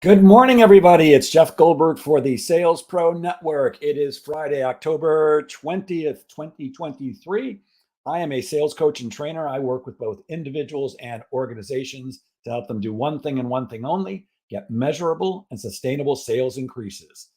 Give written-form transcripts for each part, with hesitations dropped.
Good morning, everybody. It's Jeff Goldberg for the Sales Pro Network. It is Friday, October 20th, 2023. I am a sales coach and trainer. I work with both individuals and organizations to help them do one thing and one thing only, get measurable and sustainable sales increases.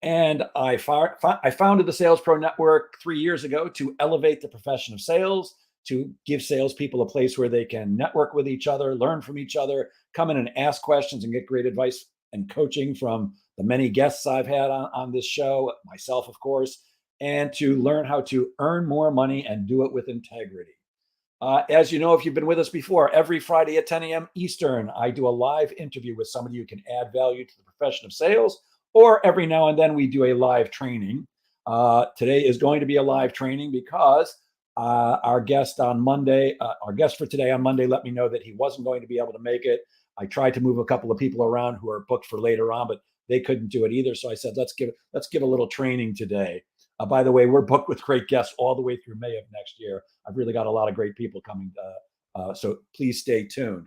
And I founded the Sales Pro Network 3 years ago to elevate the profession of sales, to give salespeople a place where they can network with each other, learn from each other, come in and ask questions and get great advice and coaching from the many guests I've had on this show, myself, of course, and to learn how to earn more money and do it with integrity. As you know, if you've been with us before, every Friday at 10 a.m. Eastern, I do a live interview with somebody who can add value to the profession of sales, or every now and then we do a live training. Today is going to be a live training because our guest for today on Monday let me know that he wasn't going to be able to make it. I tried to move a couple of people around who are booked for later on, but they couldn't do it either. So I said, let's give a little training today. By the way, we're booked with great guests all the way through May of next year. I've really got a lot of great people coming. So please stay tuned.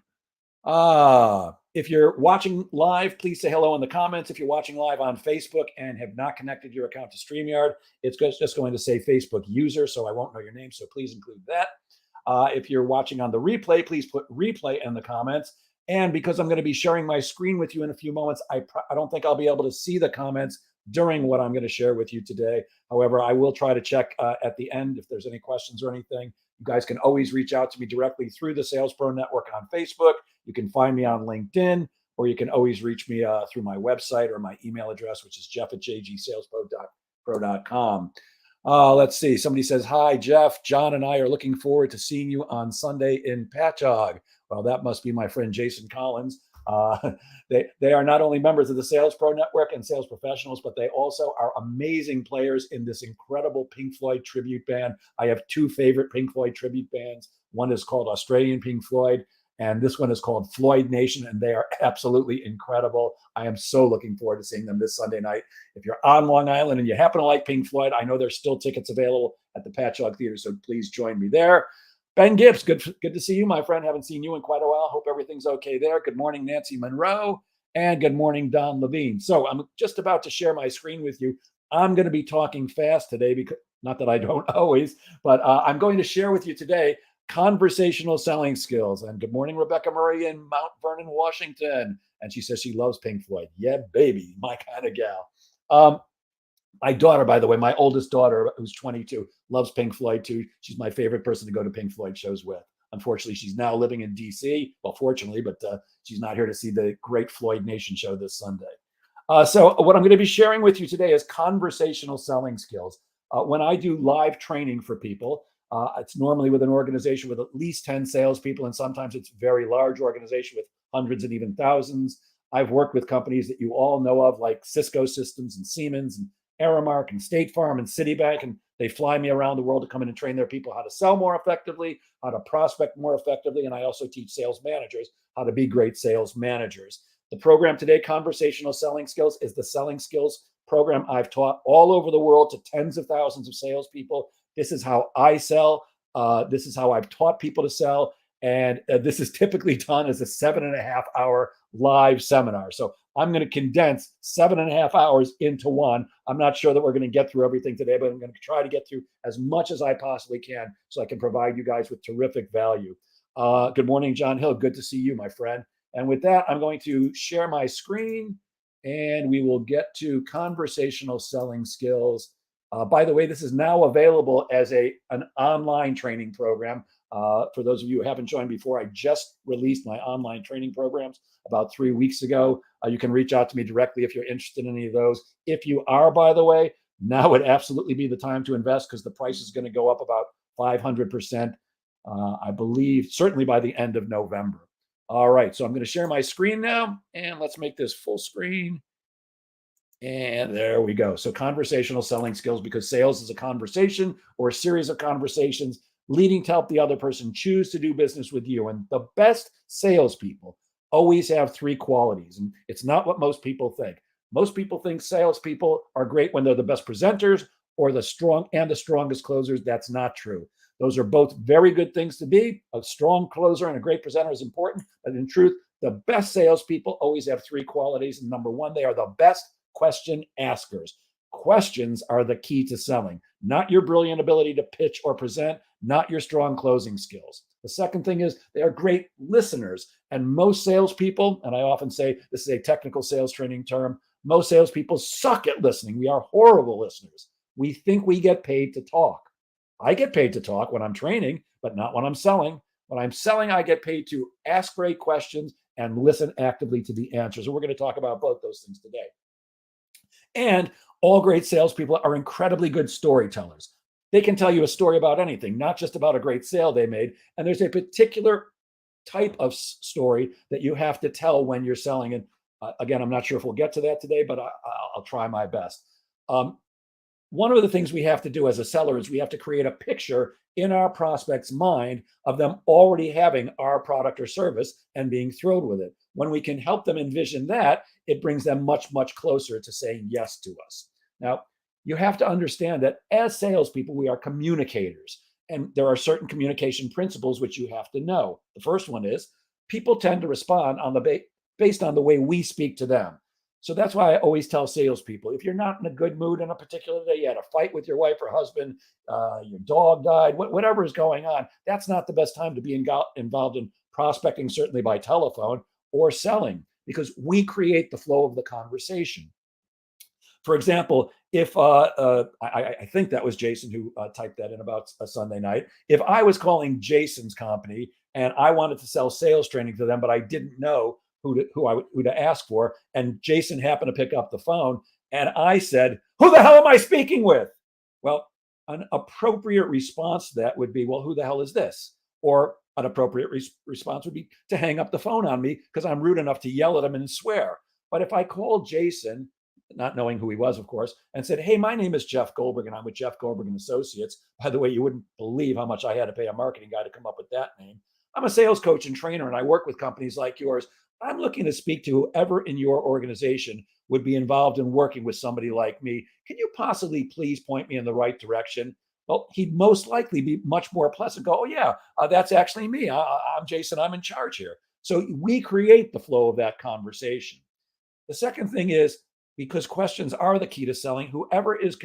If you're watching live, please say hello in the comments. If you're watching live on Facebook and have not connected your account to StreamYard, it's just going to say Facebook user, so I won't know your name, so please include that. If you're watching on the replay, please put replay in the comments. And because I'm going to be sharing my screen with you in a few moments, I don't think I'll be able to see the comments during what I'm going to share with you today. However, I will try to check at the end if there's any questions or anything. You guys can always reach out to me directly through the Sales Pro Network on Facebook. You can find me on LinkedIn, or you can always reach me through my website or my email address, which is jeff@jgsalespro.com. Let's see. Somebody says, hi, Jeff. John and I are looking forward to seeing you on Sunday in Patchogue. Well, that must be my friend Jason Collins. They are not only members of the Sales Pro Network and sales professionals, but they also are amazing players in this incredible Pink Floyd tribute band. I have two favorite Pink Floyd tribute bands. One is called Australian Pink Floyd, and this one is called Floyd Nation, and they are absolutely incredible. I am so looking forward to seeing them this Sunday night. If you're on Long Island and you happen to like Pink Floyd, I know there's still tickets available at the Patchogue Theater, so please join me there. Ben Gibbs, good to see you, my friend. Haven't seen you in quite a while. Hope everything's okay there. Good morning, Nancy Monroe, and good morning, Don Levine. So I'm just about to share my screen with you. I'm going to be talking fast today, because not that I don't always, but I'm going to share with you today conversational selling skills. And good morning, Rebecca Murray in Mount Vernon, Washington. And she says she loves Pink Floyd. Yeah, baby, my kind of gal. My daughter, by the way, my oldest daughter, who's 22, loves Pink Floyd too. She's my favorite person to go to Pink Floyd shows with. Unfortunately, she's now living in DC. Well, fortunately, but she's not here to see the great Floyd Nation show this Sunday. So what I'm going to be sharing with you today is conversational selling skills. When I do live training for people, it's normally with an organization with at least 10 salespeople, and sometimes it's a very large organization with hundreds and even thousands. I've worked with companies that you all know of, like Cisco Systems and Siemens and Aramark and State Farm and Citibank, and they fly me around the world to come in and train their people how to sell more effectively, how to prospect more effectively, and I also teach sales managers how to be great sales managers. The program today, Conversational Selling Skills, is the selling skills program I've taught all over the world to tens of thousands of salespeople. This is how I sell. This is how I've taught people to sell. And this is typically done as a 7.5-hour live seminar. So I'm going to condense 7.5 hours into one. I'm not sure that we're going to get through everything today, but I'm going to try to get through as much as I possibly can so I can provide you guys with terrific value. Good morning, John Hill. Good to see you, my friend. And with that, I'm going to share my screen and we will get to conversational selling skills. By the way, this is now available as an online training program. For those of you who haven't joined before, I just released my online training programs about 3 weeks ago. You can reach out to me directly if you're interested in any of those. If you are, by the way, now would absolutely be the time to invest, because the price is going to go up about 500%, I believe, certainly by the end of November. All right, so I'm going to share my screen now, and let's make this full screen. And there we go. So conversational selling skills, because sales is a conversation or a series of conversations leading to help the other person choose to do business with you. And the best salespeople always have three qualities. And it's not what most people think. Most people think salespeople are great when they're the best presenters or the strongest closers. That's not true. Those are both very good things to be. A strong closer and a great presenter is important, but in truth, The best salespeople always have three qualities. And number one, they are the best question askers. Questions are the key to selling, not your brilliant ability to pitch or present, not your strong closing skills. The second thing is they are great listeners. And most salespeople, and I often say this is a technical sales training term, most salespeople suck at listening. We are horrible listeners. We think we get paid to talk. I get paid to talk when I'm training, but not when I'm selling. When I'm selling, I get paid to ask great questions and listen actively to the answers. And we're going to talk about both those things today. And all great salespeople are incredibly good storytellers. They can tell you a story about anything, not just about a great sale they made. And there's a particular type of story that you have to tell when you're selling. And again, I'm not sure if we'll get to that today, but I'll try my best. One of the things we have to do as a seller is we have to create a picture in our prospect's mind of them already having our product or service and being thrilled with it. When we can help them envision that, it brings them much, much closer to saying yes to us. Now, you have to understand that as salespeople, we are communicators, and there are certain communication principles which you have to know. The first one is people tend to respond on based on the way we speak to them. So that's why I always tell salespeople, if you're not in a good mood on a particular day, you had a fight with your wife or husband, your dog died, whatever is going on, that's not the best time to be involved in prospecting, certainly by telephone or selling, because we create the flow of the conversation. For example, if I think that was Jason who typed that in about a Sunday night. If I was calling Jason's company and I wanted to sell sales training to them, but I didn't know who to ask for, and Jason happened to pick up the phone, and I said, "Who the hell am I speaking with?" Well, an appropriate response to that would be, "Well, who the hell is this?" Or an appropriate response would be to hang up the phone on me because I'm rude enough to yell at him and swear. But if I called Jason, not knowing who he was, of course, and said, "Hey, my name is Jeff Goldberg, and I'm with Jeff Goldberg and Associates." By the way, you wouldn't believe how much I had to pay a marketing guy to come up with that name. I'm a sales coach and trainer, and I work with companies like yours. I'm looking to speak to whoever in your organization would be involved in working with somebody like me. Can you possibly please point me in the right direction? Well, he'd most likely be much more pleasant. Go, "Oh, yeah, that's actually me. I'm Jason. I'm in charge here." So we create the flow of that conversation. The second thing is, because questions are the key to selling, whoever is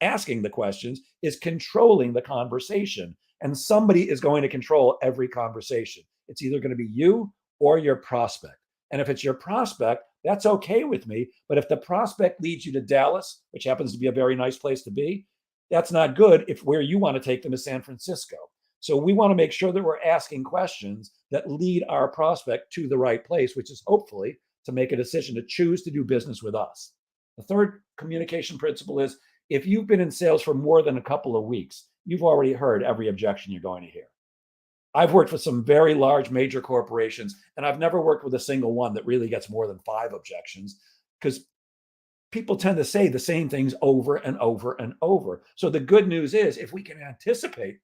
asking the questions is controlling the conversation. And somebody is going to control every conversation. It's either going to be you or your prospect. And if it's your prospect, that's okay with me. But if the prospect leads you to Dallas, which happens to be a very nice place to be, that's not good if where you want to take them is San Francisco. So we want to make sure that we're asking questions that lead our prospect to the right place, which is hopefully to make a decision to choose to do business with us. The third communication principle is if you've been in sales for more than a couple of weeks, you've already heard every objection you're going to hear. I've worked with some very large major corporations, and I've never worked with a single one that really gets more than 5 objections, because people tend to say the same things over and over and over. So the good news is if we can anticipate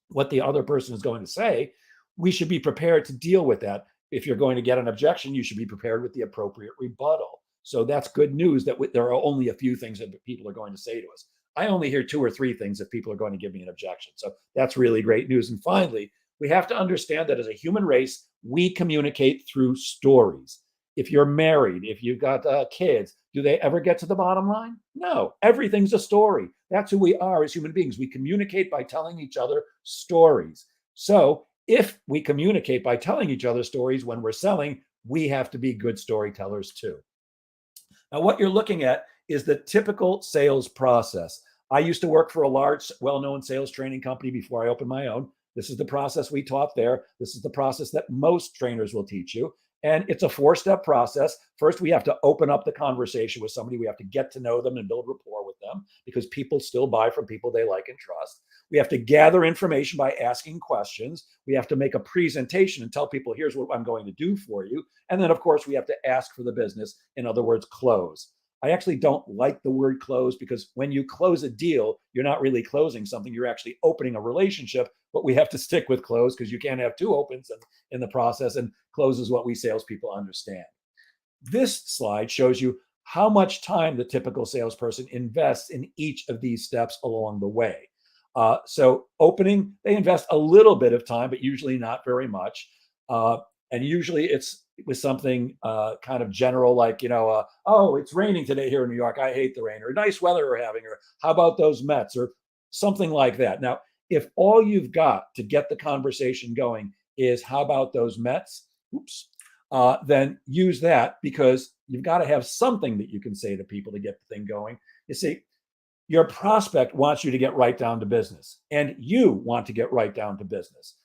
what the other person is going to say, we should be prepared to deal with that. If you're going to get an objection, you should be prepared with the appropriate rebuttal. So that's good news that there are only a few things that people are going to say to us. I only hear 2 or 3 things if people are going to give me an objection. So that's really great news. And finally, we have to understand that as a human race, we communicate through stories. If you're married, if you've got kids, do they ever get to the bottom line? No, everything's a story. That's who we are as human beings. We communicate by telling each other stories. So if we communicate by telling each other stories when we're selling, we have to be good storytellers too. Now, what you're looking at is the typical sales process. I used to work for a large, well-known sales training company before I opened my own. This is the process we taught there. This is the process that most trainers will teach you. And it's a 4-step process. First, we have to open up the conversation with somebody. We have to get to know them and build rapport with them, because people still buy from people they like and trust. We have to gather information by asking questions. We have to make a presentation and tell people, here's what I'm going to do for you. And then, of course, we have to ask for the business. In other words, close. I actually don't like the word close, because when you close a deal, you're not really closing something. You're actually opening a relationship. But we have to stick with close, because you can't have 2 opens in the process. And close is what we salespeople understand. This slide shows you how much time the typical salesperson invests in each of these steps along the way. So opening, they invest a little bit of time, but usually not very much. And usually it's with something kind of general, like, oh, it's raining today here in New York. I hate the rain. Or nice weather we're having. Or how about those Mets? Or something like that. Now, if all you've got to get the conversation going is how about those Mets? Oops. Then use that, because you've got to have something that you can say to people to get the thing going. You see, your prospect wants you to get right down to business, and you want to get right down to business.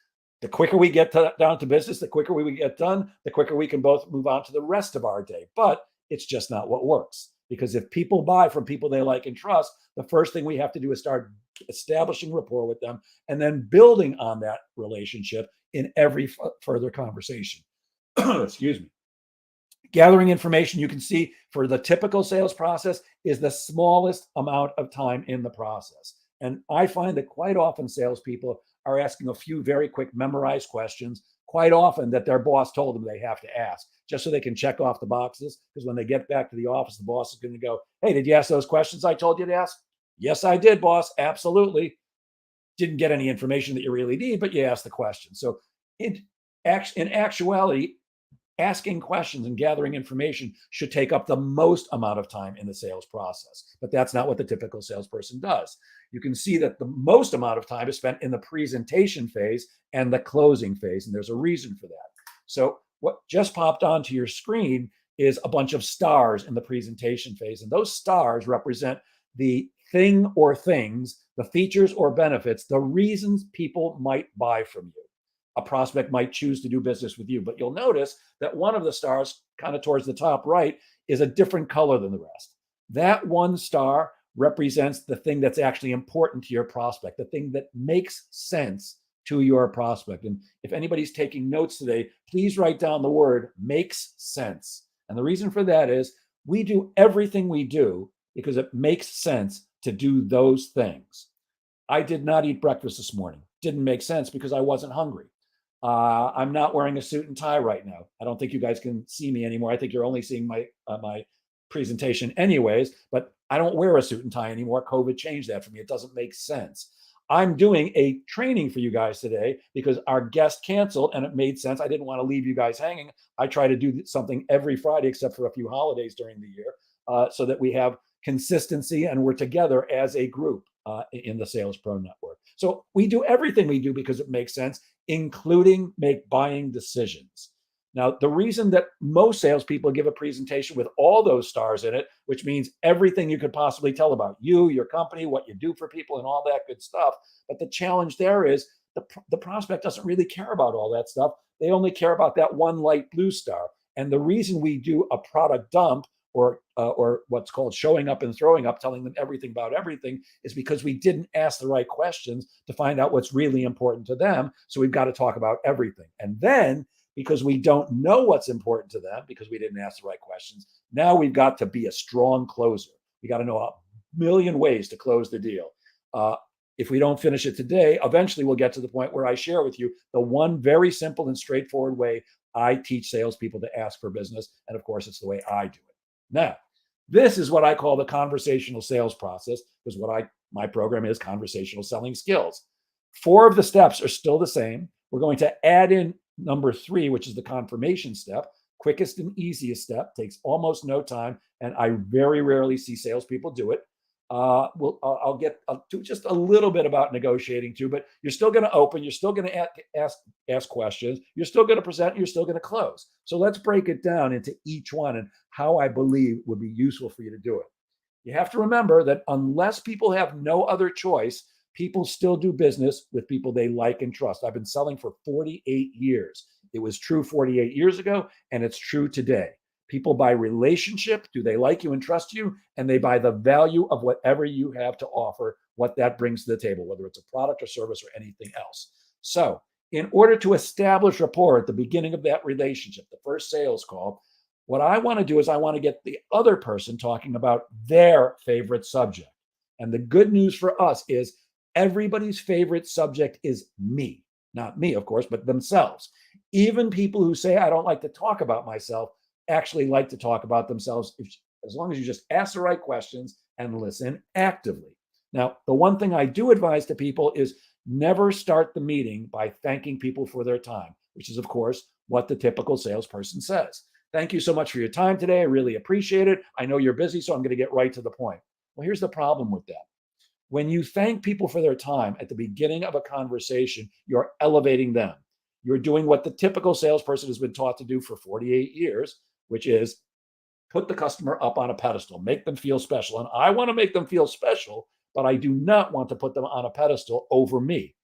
The quicker we get down to business, the quicker we get done, the quicker we can both move on to the rest of our day. But it's just not what works, because if people buy from people they like and trust, the first thing we have to do is start establishing rapport with them and then building on that relationship in every further conversation. Excuse me. Gathering information, you can see, for the typical sales process, is the smallest amount of time in the process. And I find that quite often salespeople are asking a few very quick memorized questions, quite often that their boss told them they have to ask, just so they can check off the boxes. Because when they get back to the office, the boss is going to go, hey, did you ask those questions I told you to ask? Yes, I did, boss. Absolutely. Didn't get any information that you really need, but you asked the question. So in actuality, asking questions and gathering information should take up the most amount of time in the sales process. But that's not what the typical salesperson does. You can see that the most amount of time is spent in the presentation phase and the closing phase, and there's a reason for that. So what just popped onto your screen is a bunch of stars in the presentation phase, and those stars represent the thing or things, the features or benefits, the reasons people might buy from you. A prospect might choose to do business with you, but you'll notice that one of the stars, kind of towards the top right, is a different color than the rest. That one star represents the thing that's actually important to your prospect, the thing that makes sense to your prospect. And if anybody's taking notes today, please write down the word makes sense. And the reason for that is we do everything we do because it makes sense to do those things. I did not eat breakfast this morning. Didn't make sense because I wasn't hungry. I'm not wearing a suit and tie right now. I don't think you guys can see me anymore. I think you're only seeing my presentation anyways, but I don't wear a suit and tie anymore. COVID changed that for me. It doesn't make sense. I'm doing a training for you guys today because our guest canceled and it made sense. I didn't want to leave you guys hanging. I try to do something every Friday except for a few holidays during the year, so that we have consistency and we're together as a group in the Sales Pro Network. So we do everything we do because it makes sense, including make buying decisions. Now, the reason that most salespeople give a presentation with all those stars in it, which means everything you could possibly tell about you, your company, what you do for people, and all that good stuff. But the challenge there is the prospect doesn't really care about all that stuff. They only care about that one light blue star. And the reason we do a product dump, or what's called showing up and throwing up, telling them everything about everything, is because we didn't ask the right questions to find out what's really important to them. So we've got to talk about everything. And then, because we don't know what's important to them, because we didn't ask the right questions, now we've got to be a strong closer. We got to know a million ways to close the deal. If we don't finish it today, eventually we'll get to the point where I share with you the one very simple and straightforward way I teach salespeople to ask for business. And of course, it's the way I do it. Now, this is what I call the conversational sales process, because my program is Conversational Selling Skills. 4 of the steps are still the same. We're going to add in number 3, which is the confirmation step. Quickest and easiest step, takes almost no time, and I very rarely see salespeople do it. I'll get to just a little bit about negotiating too, but you're still going to open, you're still going to ask questions, you're still going to present, you're still going to close. So let's break it down into each one and how I believe would be useful for you to do it. You have to remember that unless people have no other choice, people still do business with people they like and trust. I've been selling for 48 years. It was true 48 years ago, and it's true today. People buy relationship. Do they like you and trust you? And they buy the value of whatever you have to offer, what that brings to the table, whether it's a product or service or anything else. So in order to establish rapport at the beginning of that relationship, the first sales call, what I want to do is I want to get the other person talking about their favorite subject. And the good news for us is everybody's favorite subject is me. Not me, of course, but themselves. Even people who say, I don't like to talk about myself, actually like to talk about themselves, as long as you just ask the right questions and listen actively. Now, the one thing I do advise to people is never start the meeting by thanking people for their time. which is, of course, what the typical salesperson says. Thank you so much for your time today. I really appreciate it. I know you're busy, so I'm going to get right to the point. Well, here's the problem with that. When you thank people for their time at the beginning of a conversation, you're elevating them. You're doing what the typical salesperson has been taught to do for 48 years, which is put the customer up on a pedestal, make them feel special. And I want to make them feel special, but I do not want to put them on a pedestal over me.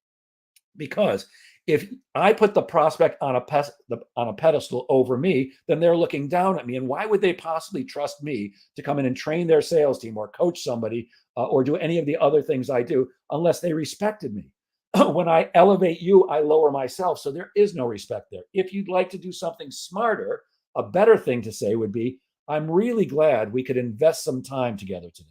Because if I put the prospect on a pedestal over me, then they're looking down at me. And why would they possibly trust me to come in and train their sales team or coach somebody or do any of the other things I do unless they respected me? When I elevate you, I lower myself. So there is no respect there. If you'd like to do something smarter, a better thing to say would be, I'm really glad we could invest some time together today.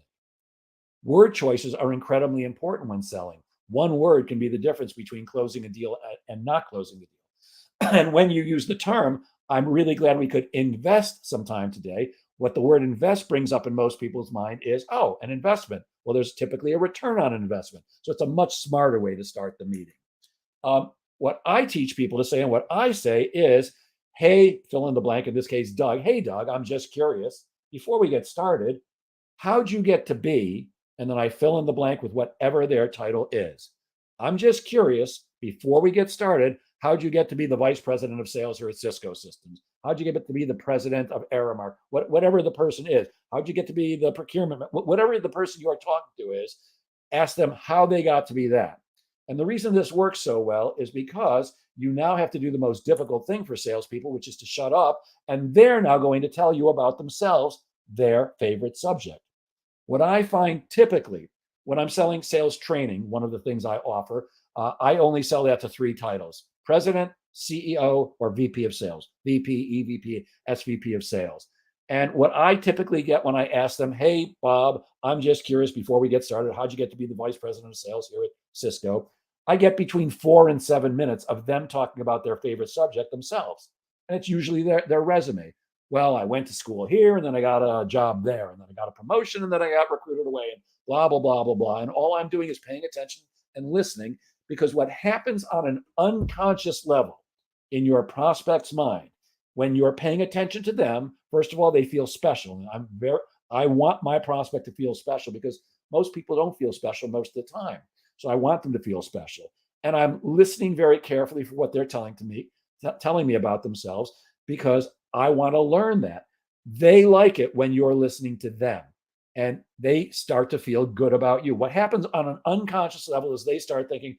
Word choices are incredibly important when selling. One word can be the difference between closing a deal and not closing the deal. And when you use the term, I'm really glad we could invest some time today, what the word invest brings up in most people's mind is, oh, an investment. Well, there's typically a return on investment. So it's a much smarter way to start the meeting. What I teach people to say and what I say is, hey, fill in the blank, in this case, Doug. Hey, Doug, I'm just curious. Before we get started, how'd you get to be? And then I fill in the blank with whatever their title is. I'm just curious, before we get started, how'd you get to be the vice president of sales here at Cisco Systems? How'd you get to be the president of Aramark? Whatever the person is, how'd you get to be the procurement? Whatever the person you are talking to is, ask them how they got to be that. And the reason this works so well is because you now have to do the most difficult thing for salespeople, which is to shut up. And they're now going to tell you about themselves, their favorite subject. What I find typically when I'm selling sales training, one of the things I offer, I only sell that to 3 titles: president, CEO, or VP of sales, VP, EVP, SVP of sales. And what I typically get when I ask them, hey, Bob, I'm just curious before we get started, how'd you get to be the vice president of sales here at Cisco? I get between 4 and 7 minutes of them talking about their favorite subject themselves. And it's usually their resume. Well, I went to school here and then I got a job there and then I got a promotion and then I got recruited away and blah, blah, blah, blah, blah. And all I'm doing is paying attention and listening, because what happens on an unconscious level in your prospect's mind, when you're paying attention to them, first of all, they feel special. And I want my prospect to feel special because most people don't feel special most of the time. So I want them to feel special. And I'm listening very carefully for what they're telling me about themselves, because I want to learn that. They like it when you're listening to them and they start to feel good about you. What happens on an unconscious level is they start thinking,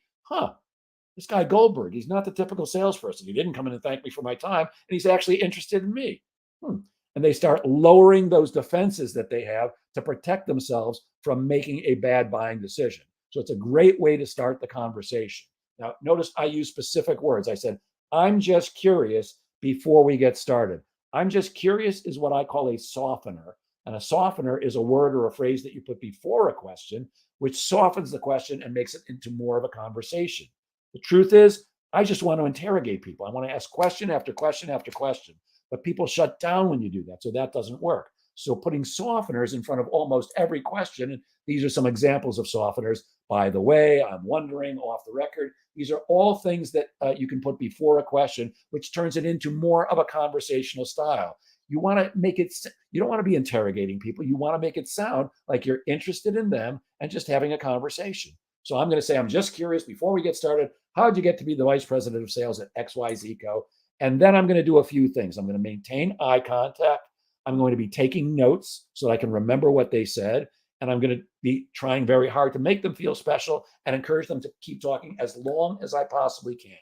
this guy Goldberg, he's not the typical salesperson. He didn't come in and thank me for my time, and he's actually interested in me. And they start lowering those defenses that they have to protect themselves from making a bad buying decision. So it's a great way to start the conversation. Now, notice I use specific words. I said, I'm just curious before we get started. I'm just curious is what I call a softener. And a softener is a word or a phrase that you put before a question, which softens the question and makes it into more of a conversation. The truth is, I just want to interrogate people. I want to ask question after question after question. But people shut down when you do that. So that doesn't work. So putting softeners in front of almost every question, and these are some examples of softeners. By the way, I'm wondering, off the record. These are all things that you can put before a question, which turns it into more of a conversational style. You want to make it, you don't want to be interrogating people. You want to make it sound like you're interested in them and just having a conversation. So I'm going to say, I'm just curious before we get started, how'd you get to be the vice president of sales at XYZ Co? And then I'm going to do a few things. I'm going to maintain eye contact. I'm going to be taking notes so that I can remember what they said. And I'm going to be trying very hard to make them feel special and encourage them to keep talking as long as I possibly can.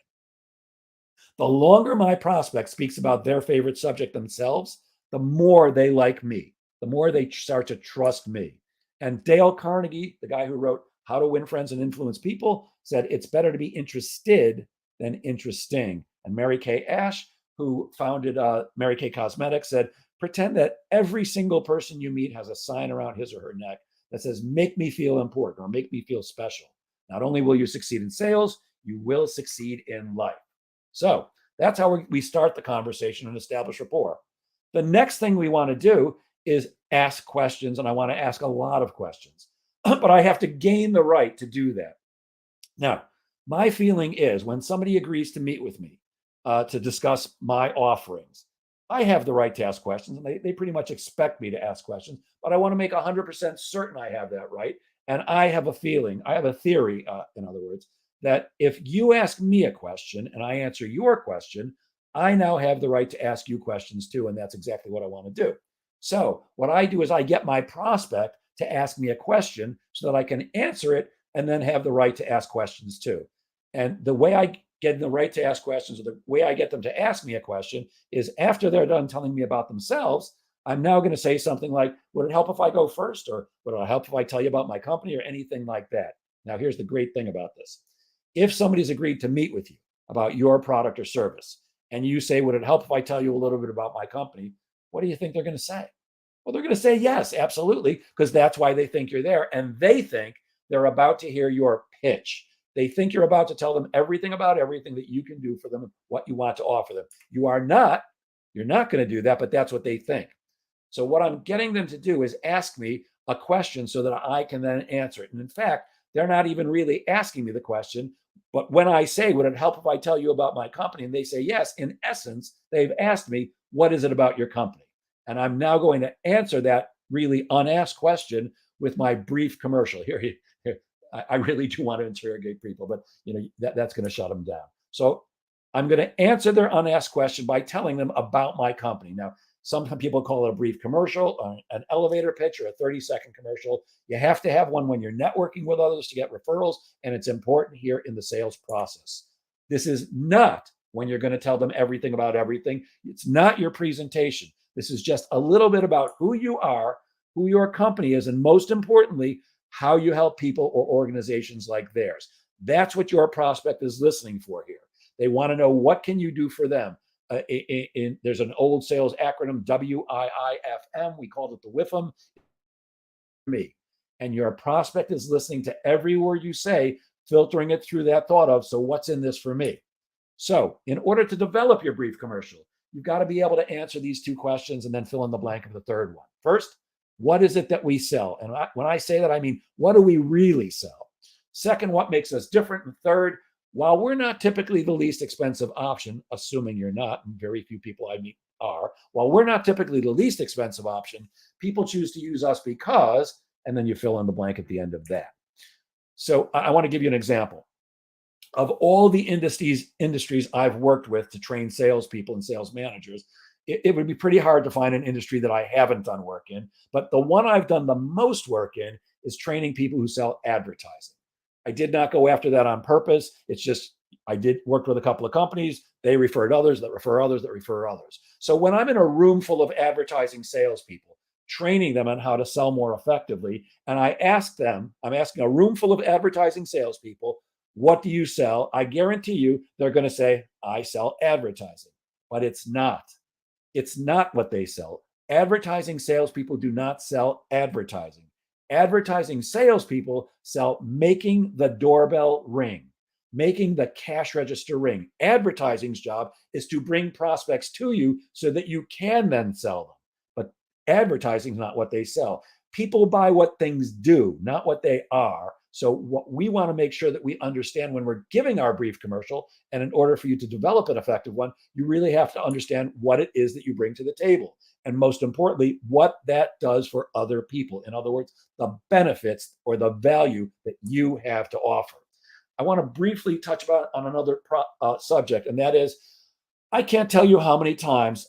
The longer my prospect speaks about their favorite subject themselves, the more they like me, the more they start to trust me. And Dale Carnegie, the guy who wrote How to Win Friends and Influence People, said it's better to be interested than interesting. And Mary Kay Ash, who founded Mary Kay Cosmetics, said, pretend that every single person you meet has a sign around his or her neck that says, make me feel important or make me feel special. Not only will you succeed in sales, you will succeed in life. So that's how we start the conversation and establish rapport. The next thing we want to do is ask questions, and I want to ask a lot of questions, but I have to gain the right to do that. Now, my feeling is when somebody agrees to meet with me, to discuss my offerings. I have the right to ask questions, and they pretty much expect me to ask questions, but I want to make 100% certain I have that right. And I have a feeling, I have a theory, in other words, that if you ask me a question and I answer your question, I now have the right to ask you questions too. And that's exactly what I want to do. So, what I do is I get my prospect to ask me a question so that I can answer it and then have the right to ask questions too. And the way I get the right to ask questions, or the way I get them to ask me a question, is after they're done telling me about themselves, I'm now going to say something like, would it help if I go first? Or would it help if I tell you about my company, or anything like that? Now, here's the great thing about this. If somebody's agreed to meet with you about your product or service, and you say, would it help if I tell you a little bit about my company? What do you think they're going to say? Well, they're going to say yes, absolutely, because that's why they think you're there. And they think they're about to hear your pitch. They think you're about to tell them everything about everything that you can do for them, what you want to offer them. You are not, you're not going to do that, but that's what they think. So what I'm getting them to do is ask me a question so that I can then answer it. And in fact, they're not even really asking me the question. But when I say, would it help if I tell you about my company? And they say yes, in essence, they've asked me, what is it about your company? And I'm now going to answer that really unasked question with my brief commercial. Here, I really do want to interrogate people, but that's going to shut them down. So I'm going to answer their unasked question by telling them about my company. Now, some people call it a brief commercial, an elevator pitch, or a 30-second commercial. You have to have one when you're networking with others to get referrals, and it's important here in the sales process. This is not when you're going to tell them everything about everything. It's not your presentation. This is just a little bit about who you are, who your company is, and most importantly, how you help people or organizations like theirs. That's what your prospect is listening for here. They want to know, what can you do for them? There's an old sales acronym, WIIFM. We called it the WIFM. Me. And your prospect is listening to every word you say, filtering it through that thought of, so what's in this for me? So in order to develop your brief commercial, you've got to be able to answer these two questions and then fill in the blank of the third one. First, what is it that we sell? And when I say that, I mean, what do we really sell? Second, what makes us different? And third, while we're not typically the least expensive option, assuming you're not, and very few people I meet are, while we're not typically the least expensive option, people choose to use us because, and then you fill in the blank at the end of that. So I want to give you an example. Of all the industries I've worked with to train salespeople and sales managers, it would be pretty hard to find an industry that I haven't done work in. But the one I've done the most work in is training people who sell advertising. I did not go after that on purpose. It's just worked with a couple of companies. They referred others that refer others that refer others. So when I'm in a room full of advertising salespeople, training them on how to sell more effectively, and I'm asking a room full of advertising salespeople, what do you sell? I guarantee you they're going to say, I sell advertising. But it's not. It's not what they sell. Advertising salespeople do not sell advertising. Advertising salespeople sell making the doorbell ring, making the cash register ring. Advertising's job is to bring prospects to you so that you can then sell them. But advertising is not what they sell. People buy what things do, not what they are. So what we want to make sure that we understand when we're giving our brief commercial, and in order for you to develop an effective one, you really have to understand what it is that you bring to the table. And most importantly, what that does for other people. In other words, the benefits or the value that you have to offer. I want to briefly touch on another subject, and that is, I can't tell you how many times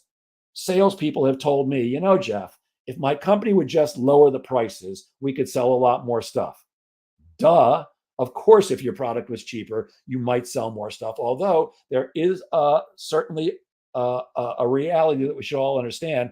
salespeople have told me, Jeff, if my company would just lower the prices, we could sell a lot more stuff. Duh. Of course, if your product was cheaper, you might sell more stuff. Although there is certainly a reality that we should all understand.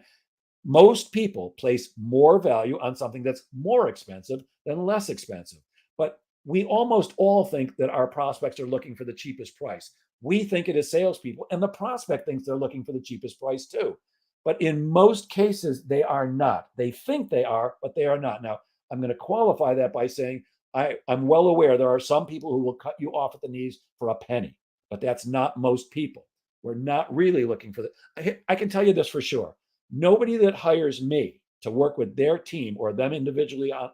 Most people place more value on something that's more expensive than less expensive. But we almost all think that our prospects are looking for the cheapest price. We think it is salespeople, and the prospect thinks they're looking for the cheapest price too. But in most cases, they are not. They think they are, but they are not. Now, I'm going to qualify that by saying, I'm well aware there are some people who will cut you off at the knees for a penny, but that's not most people. We're not really looking for that. I can tell you this for sure. Nobody that hires me to work with their team or them individually on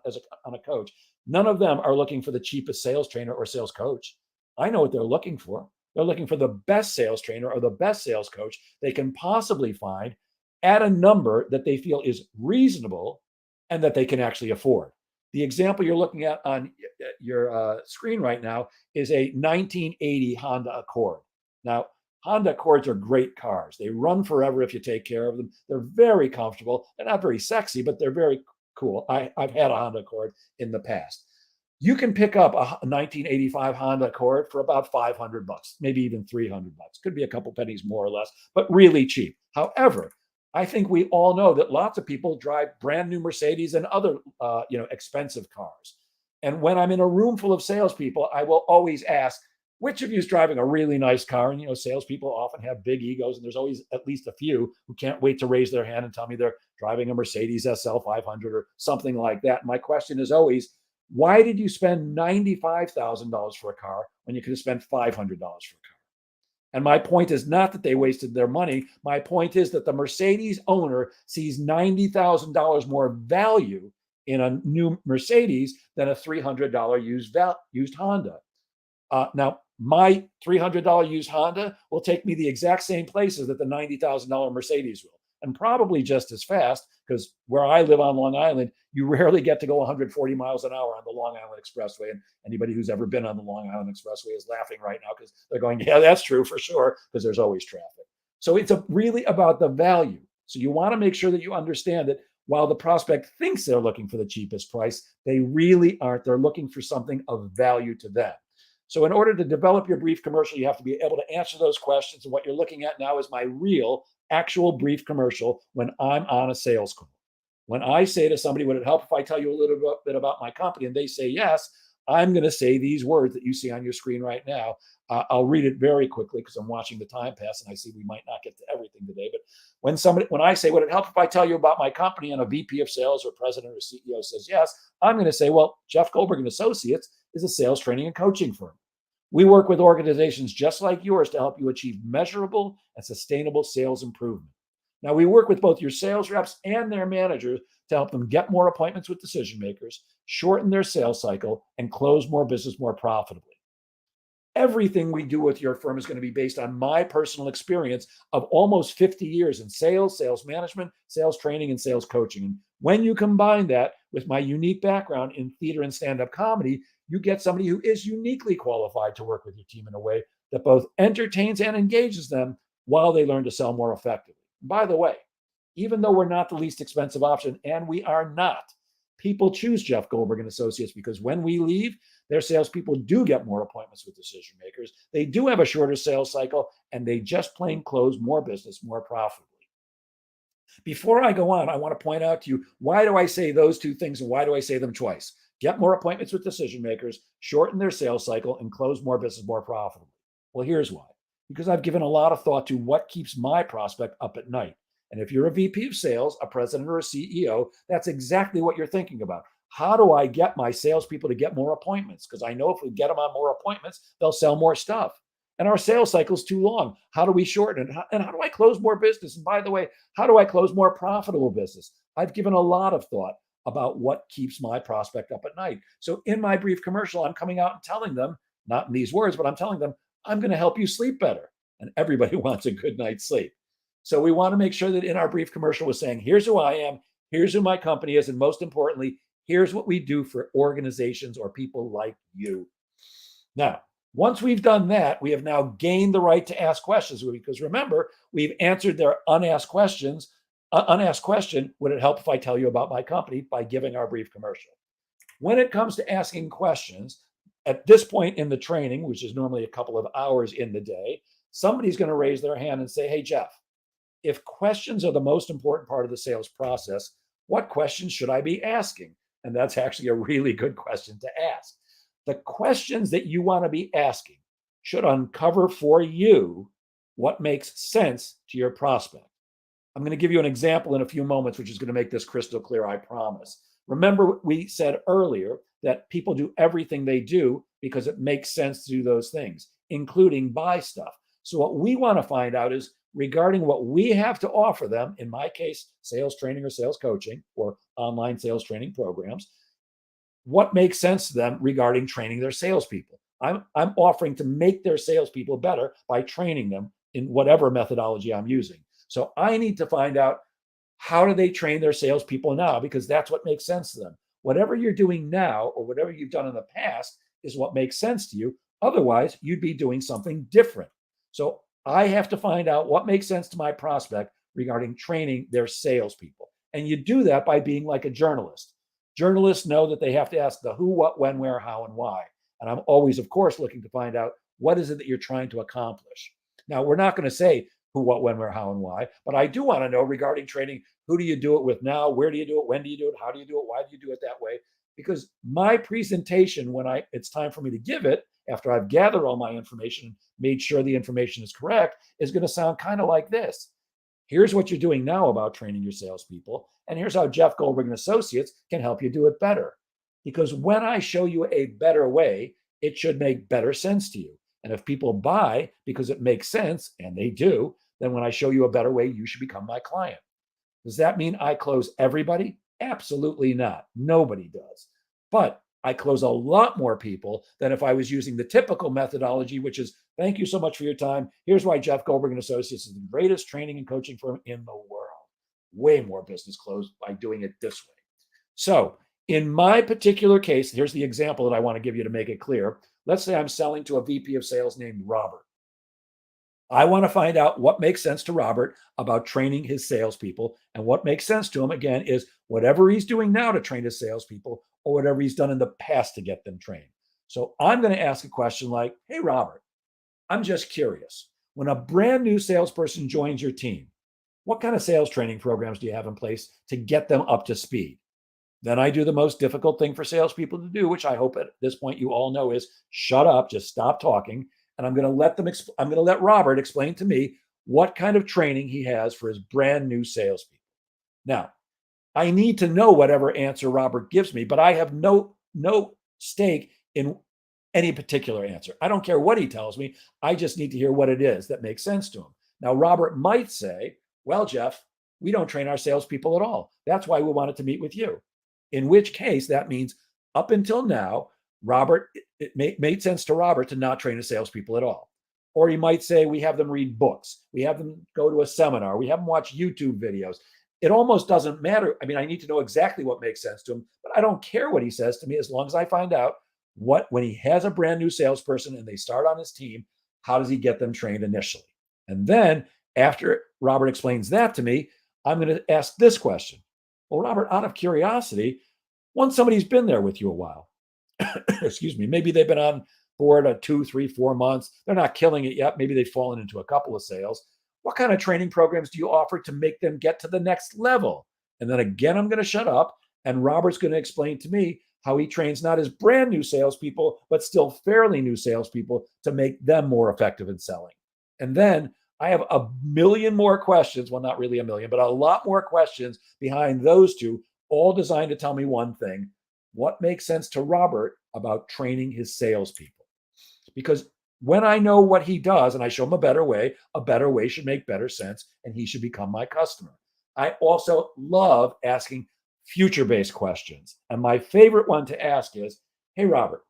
a coach, none of them are looking for the cheapest sales trainer or sales coach. I know what they're looking for. They're looking for the best sales trainer or the best sales coach they can possibly find at a number that they feel is reasonable and that they can actually afford. The example you're looking at on your screen right now is a 1980 Honda Accord. Now, Honda Accords are great cars. They run forever if you take care of them. They're very comfortable. They're not very sexy, but they're very cool. I've had a Honda Accord in the past. You can pick up a 1985 Honda Accord for about $500, maybe even $300. Could be a couple pennies more or less, but really cheap. However, I think we all know that lots of people drive brand new Mercedes and other, expensive cars. And when I'm in a room full of salespeople, I will always ask, which of you is driving a really nice car? And, salespeople often have big egos, and there's always at least a few who can't wait to raise their hand and tell me they're driving a Mercedes SL 500 or something like that. My question is always, why did you spend $95,000 for a car when you could have spent $500 for a car? And my point is not that they wasted their money. My point is that the Mercedes owner sees $90,000 more value in a new Mercedes than a $300 used Honda. Now, my $300 used Honda will take me the exact same places that the $90,000 Mercedes will, and probably just as fast, because where I live on Long Island, you rarely get to go 140 miles an hour on the Long Island Expressway. And anybody who's ever been on the Long Island Expressway is laughing right now because they're going, yeah, that's true for sure, because there's always traffic. So it's really about the value. So you want to make sure that you understand that while the prospect thinks they're looking for the cheapest price, they really aren't. They're looking for something of value to them. So in order to develop your brief commercial, you have to be able to answer those questions. And what you're looking at now is my real, actual brief commercial when I'm on a sales call. When I say to somebody, would it help if I tell you a little bit about my company? And they say yes, I'm going to say these words that you see on your screen right now. I'll read it very quickly because I'm watching the time pass and I see we might not get to everything today. But when I say, would it help if I tell you about my company, and a VP of sales or president or CEO says yes, I'm going to say, well, Jeff Goldberg and Associates is a sales training and coaching firm. We work with organizations just like yours to help you achieve measurable and sustainable sales improvement. Now, we work with both your sales reps and their managers to help them get more appointments with decision makers, shorten their sales cycle, and close more business more profitably. Everything we do with your firm is going to be based on my personal experience of almost 50 years in sales, sales management, sales training, and sales coaching. And when you combine that with my unique background in theater and stand-up comedy, you get somebody who is uniquely qualified to work with your team in a way that both entertains and engages them while they learn to sell more effectively. By the way, even though we're not the least expensive option, and we are not, people choose Jeff Goldberg and Associates because when we leave, their salespeople do get more appointments with decision makers. They do have a shorter sales cycle, and they just plain close more business more profitably. Before I go on, I want to point out to you, why do I say those two things and why do I say them twice? Get more appointments with decision makers, shorten their sales cycle, and close more business more profitably. Well, here's why. Because I've given a lot of thought to what keeps my prospect up at night. And if you're a VP of sales, a president, or a CEO, that's exactly what you're thinking about. How do I get my salespeople to get more appointments? Because I know if we get them on more appointments, they'll sell more stuff. And our sales cycle is too long. How do we shorten it? And how do I close more business? And by the way, how do I close more profitable business? I've given a lot of thought about what keeps my prospect up at night. So in my brief commercial, I'm coming out and telling them, not in these words, but I'm telling them, I'm going to help you sleep better. And everybody wants a good night's sleep. So we want to make sure that in our brief commercial, we're saying, here's who I am, here's who my company is, and most importantly, here's what we do for organizations or people like you. Now, once we've done that, we have now gained the right to ask questions, because remember, we've answered their unasked questions. Unasked question, would it help if I tell you about my company, by giving our brief commercial? When it comes to asking questions, at this point in the training, which is normally a couple of hours in the day, somebody's going to raise their hand and say, hey, Jeff, if questions are the most important part of the sales process, what questions should I be asking? And that's actually a really good question to ask. The questions that you want to be asking should uncover for you what makes sense to your prospect. I'm going to give you an example in a few moments, which is going to make this crystal clear, I promise. Remember, we said earlier that people do everything they do because it makes sense to do those things, including buy stuff. So what we want to find out is, regarding what we have to offer them, in my case, sales training or sales coaching or online sales training programs, what makes sense to them regarding training their salespeople. I'm offering to make their salespeople better by training them in whatever methodology I'm using. So I need to find out, how do they train their salespeople now? Because that's what makes sense to them. Whatever you're doing now or whatever you've done in the past is what makes sense to you. Otherwise, you'd be doing something different. So I have to find out what makes sense to my prospect regarding training their salespeople. And you do that by being like a journalist. Journalists know that they have to ask the who, what, when, where, how, and why. And I'm always, of course, looking to find out, what is it that you're trying to accomplish? Now, we're not going to say who, what, when, where, how, and why, but I do want to know regarding training, who do you do it with now? Where do you do it? When do you do it? How do you do it? Why do you do it that way? Because my presentation, when it's time for me to give it, after I've gathered all my information and made sure the information is correct, is going to sound kind of like this. Here's what you're doing now about training your salespeople, and here's how Jeff Goldberg and Associates can help you do it better. Because when I show you a better way, it should make better sense to you. And if people buy because it makes sense, and they do, then when I show you a better way, you should become my client. Does that mean I close everybody? Absolutely not. Nobody does. But I close a lot more people than if I was using the typical methodology, which is, thank you so much for your time. Here's why Jeff Goldberg and Associates is the greatest training and coaching firm in the world. Way more business closed by doing it this way. So in my particular case, here's the example that I want to give you to make it clear. Let's say I'm selling to a VP of sales named Robert. I want to find out what makes sense to Robert about training his salespeople. And what makes sense to him, again, is whatever he's doing now to train his salespeople or whatever he's done in the past to get them trained. So I'm going to ask a question like, hey, Robert, I'm just curious. When a brand new salesperson joins your team, what kind of sales training programs do you have in place to get them up to speed? Then I do the most difficult thing for salespeople to do, which I hope at this point you all know is shut up, just stop talking. And I'm going to let Robert explain to me what kind of training he has for his brand new salespeople. Now, I need to know whatever answer Robert gives me, but I have no stake in any particular answer. I don't care what he tells me. I just need to hear what it is that makes sense to him. Now, Robert might say, well, Jeff, we don't train our salespeople at all. That's why we wanted to meet with you. In which case, that means up until now, it made sense to Robert to not train his salespeople at all. Or he might say, we have them read books. We have them go to a seminar. We have them watch YouTube videos. It almost doesn't matter. I mean, I need to know exactly what makes sense to him, but I don't care what he says to me as long as I find out when he has a brand new salesperson and they start on his team, how does he get them trained initially? And then after Robert explains that to me, I'm going to ask this question. Well, Robert, out of curiosity, once somebody's been there with you a while, excuse me, maybe they've been on board 2, 3, 4 months. They're not killing it yet. Maybe they've fallen into a couple of sales. What kind of training programs do you offer to make them get to the next level? And then again, I'm going to shut up, and Robert's going to explain to me how he trains not his brand new salespeople, but still fairly new salespeople to make them more effective in selling. And then I have a million more questions. Well, not really a million, but a lot more questions behind those two, all designed to tell me one thing. What makes sense to Robert about training his salespeople? Because when I know what he does and I show him a better way should make better sense, and he should become my customer. I also love asking future-based questions. And my favorite one to ask is, hey, Robert,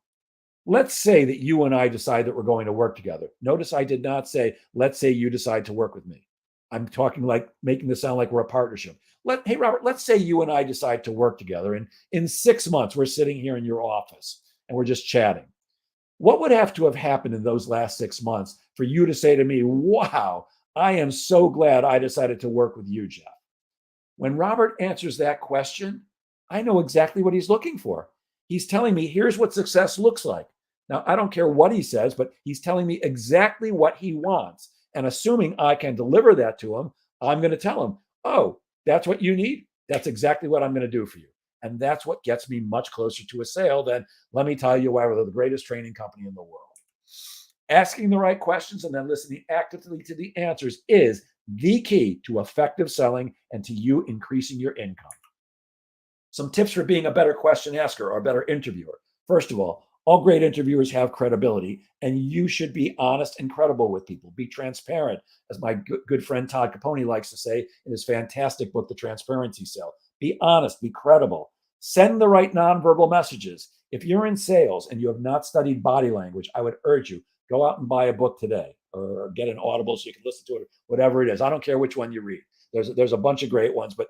let's say that you and I decide that we're going to work together. Notice I did not say, let's say you decide to work with me. I'm talking like making this sound like we're a partnership. Hey, Robert, let's say you and I decide to work together. And in 6 months, we're sitting here in your office and we're just chatting. What would have to have happened in those last 6 months for you to say to me, wow, I am so glad I decided to work with you, Jeff? When Robert answers that question, I know exactly what he's looking for. He's telling me, here's what success looks like. Now, I don't care what he says, but he's telling me exactly what he wants. And assuming I can deliver that to him, I'm going to tell him, oh, that's what you need? That's exactly what I'm going to do for you. And that's what gets me much closer to a sale than, let me tell you why we're the greatest training company in the world. Asking the right questions and then listening actively to the answers is the key to effective selling and to you increasing your income. Some tips for being a better question asker or a better interviewer. First of all great interviewers have credibility, and you should be honest and credible with people. Be transparent, as my good friend Todd Capone likes to say in his fantastic book, The Transparency Sale. Be honest, be credible. Send the right nonverbal messages. If you're in sales and you have not studied body language, I would urge you, go out and buy a book today or get an Audible so you can listen to it, whatever it is. I don't care which one you read. There's a bunch of great ones, but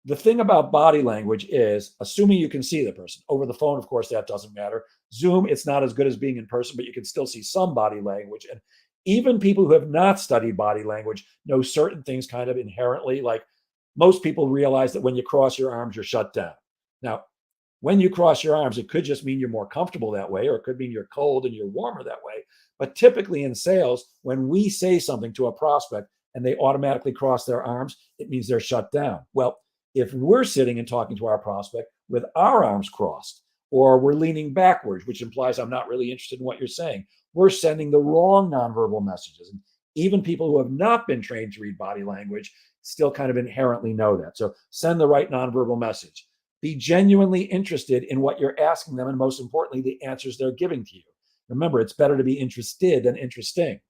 the thing about body language is, assuming you can see the person over the phone, of course, that doesn't matter. Zoom, it's not as good as being in person, but you can still see some body language. And even people who have not studied body language know certain things kind of inherently. Like most people realize that when you cross your arms, you're shut down. Now, when you cross your arms, it could just mean you're more comfortable that way, or it could mean you're cold and you're warmer that way. But typically in sales, when we say something to a prospect and they automatically cross their arms, it means they're shut down. Well, if we're sitting and talking to our prospect with our arms crossed, or we're leaning backwards, which implies I'm not really interested in what you're saying, we're sending the wrong nonverbal messages. And even people who have not been trained to read body language still kind of inherently know that. So send the right nonverbal message. Be genuinely interested in what you're asking them, and most importantly, the answers they're giving to you. Remember, it's better to be interested than interesting.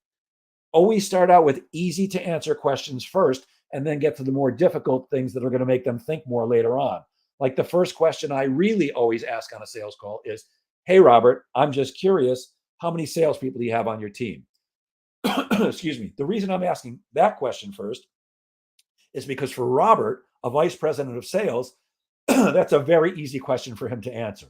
Always start out with easy to answer questions first, and then get to the more difficult things that are going to make them think more later on. Like the first question I really always ask on a sales call is, hey, Robert, I'm just curious, how many salespeople do you have on your team? Excuse me. The reason I'm asking that question first is because for Robert, a vice president of sales, that's a very easy question for him to answer.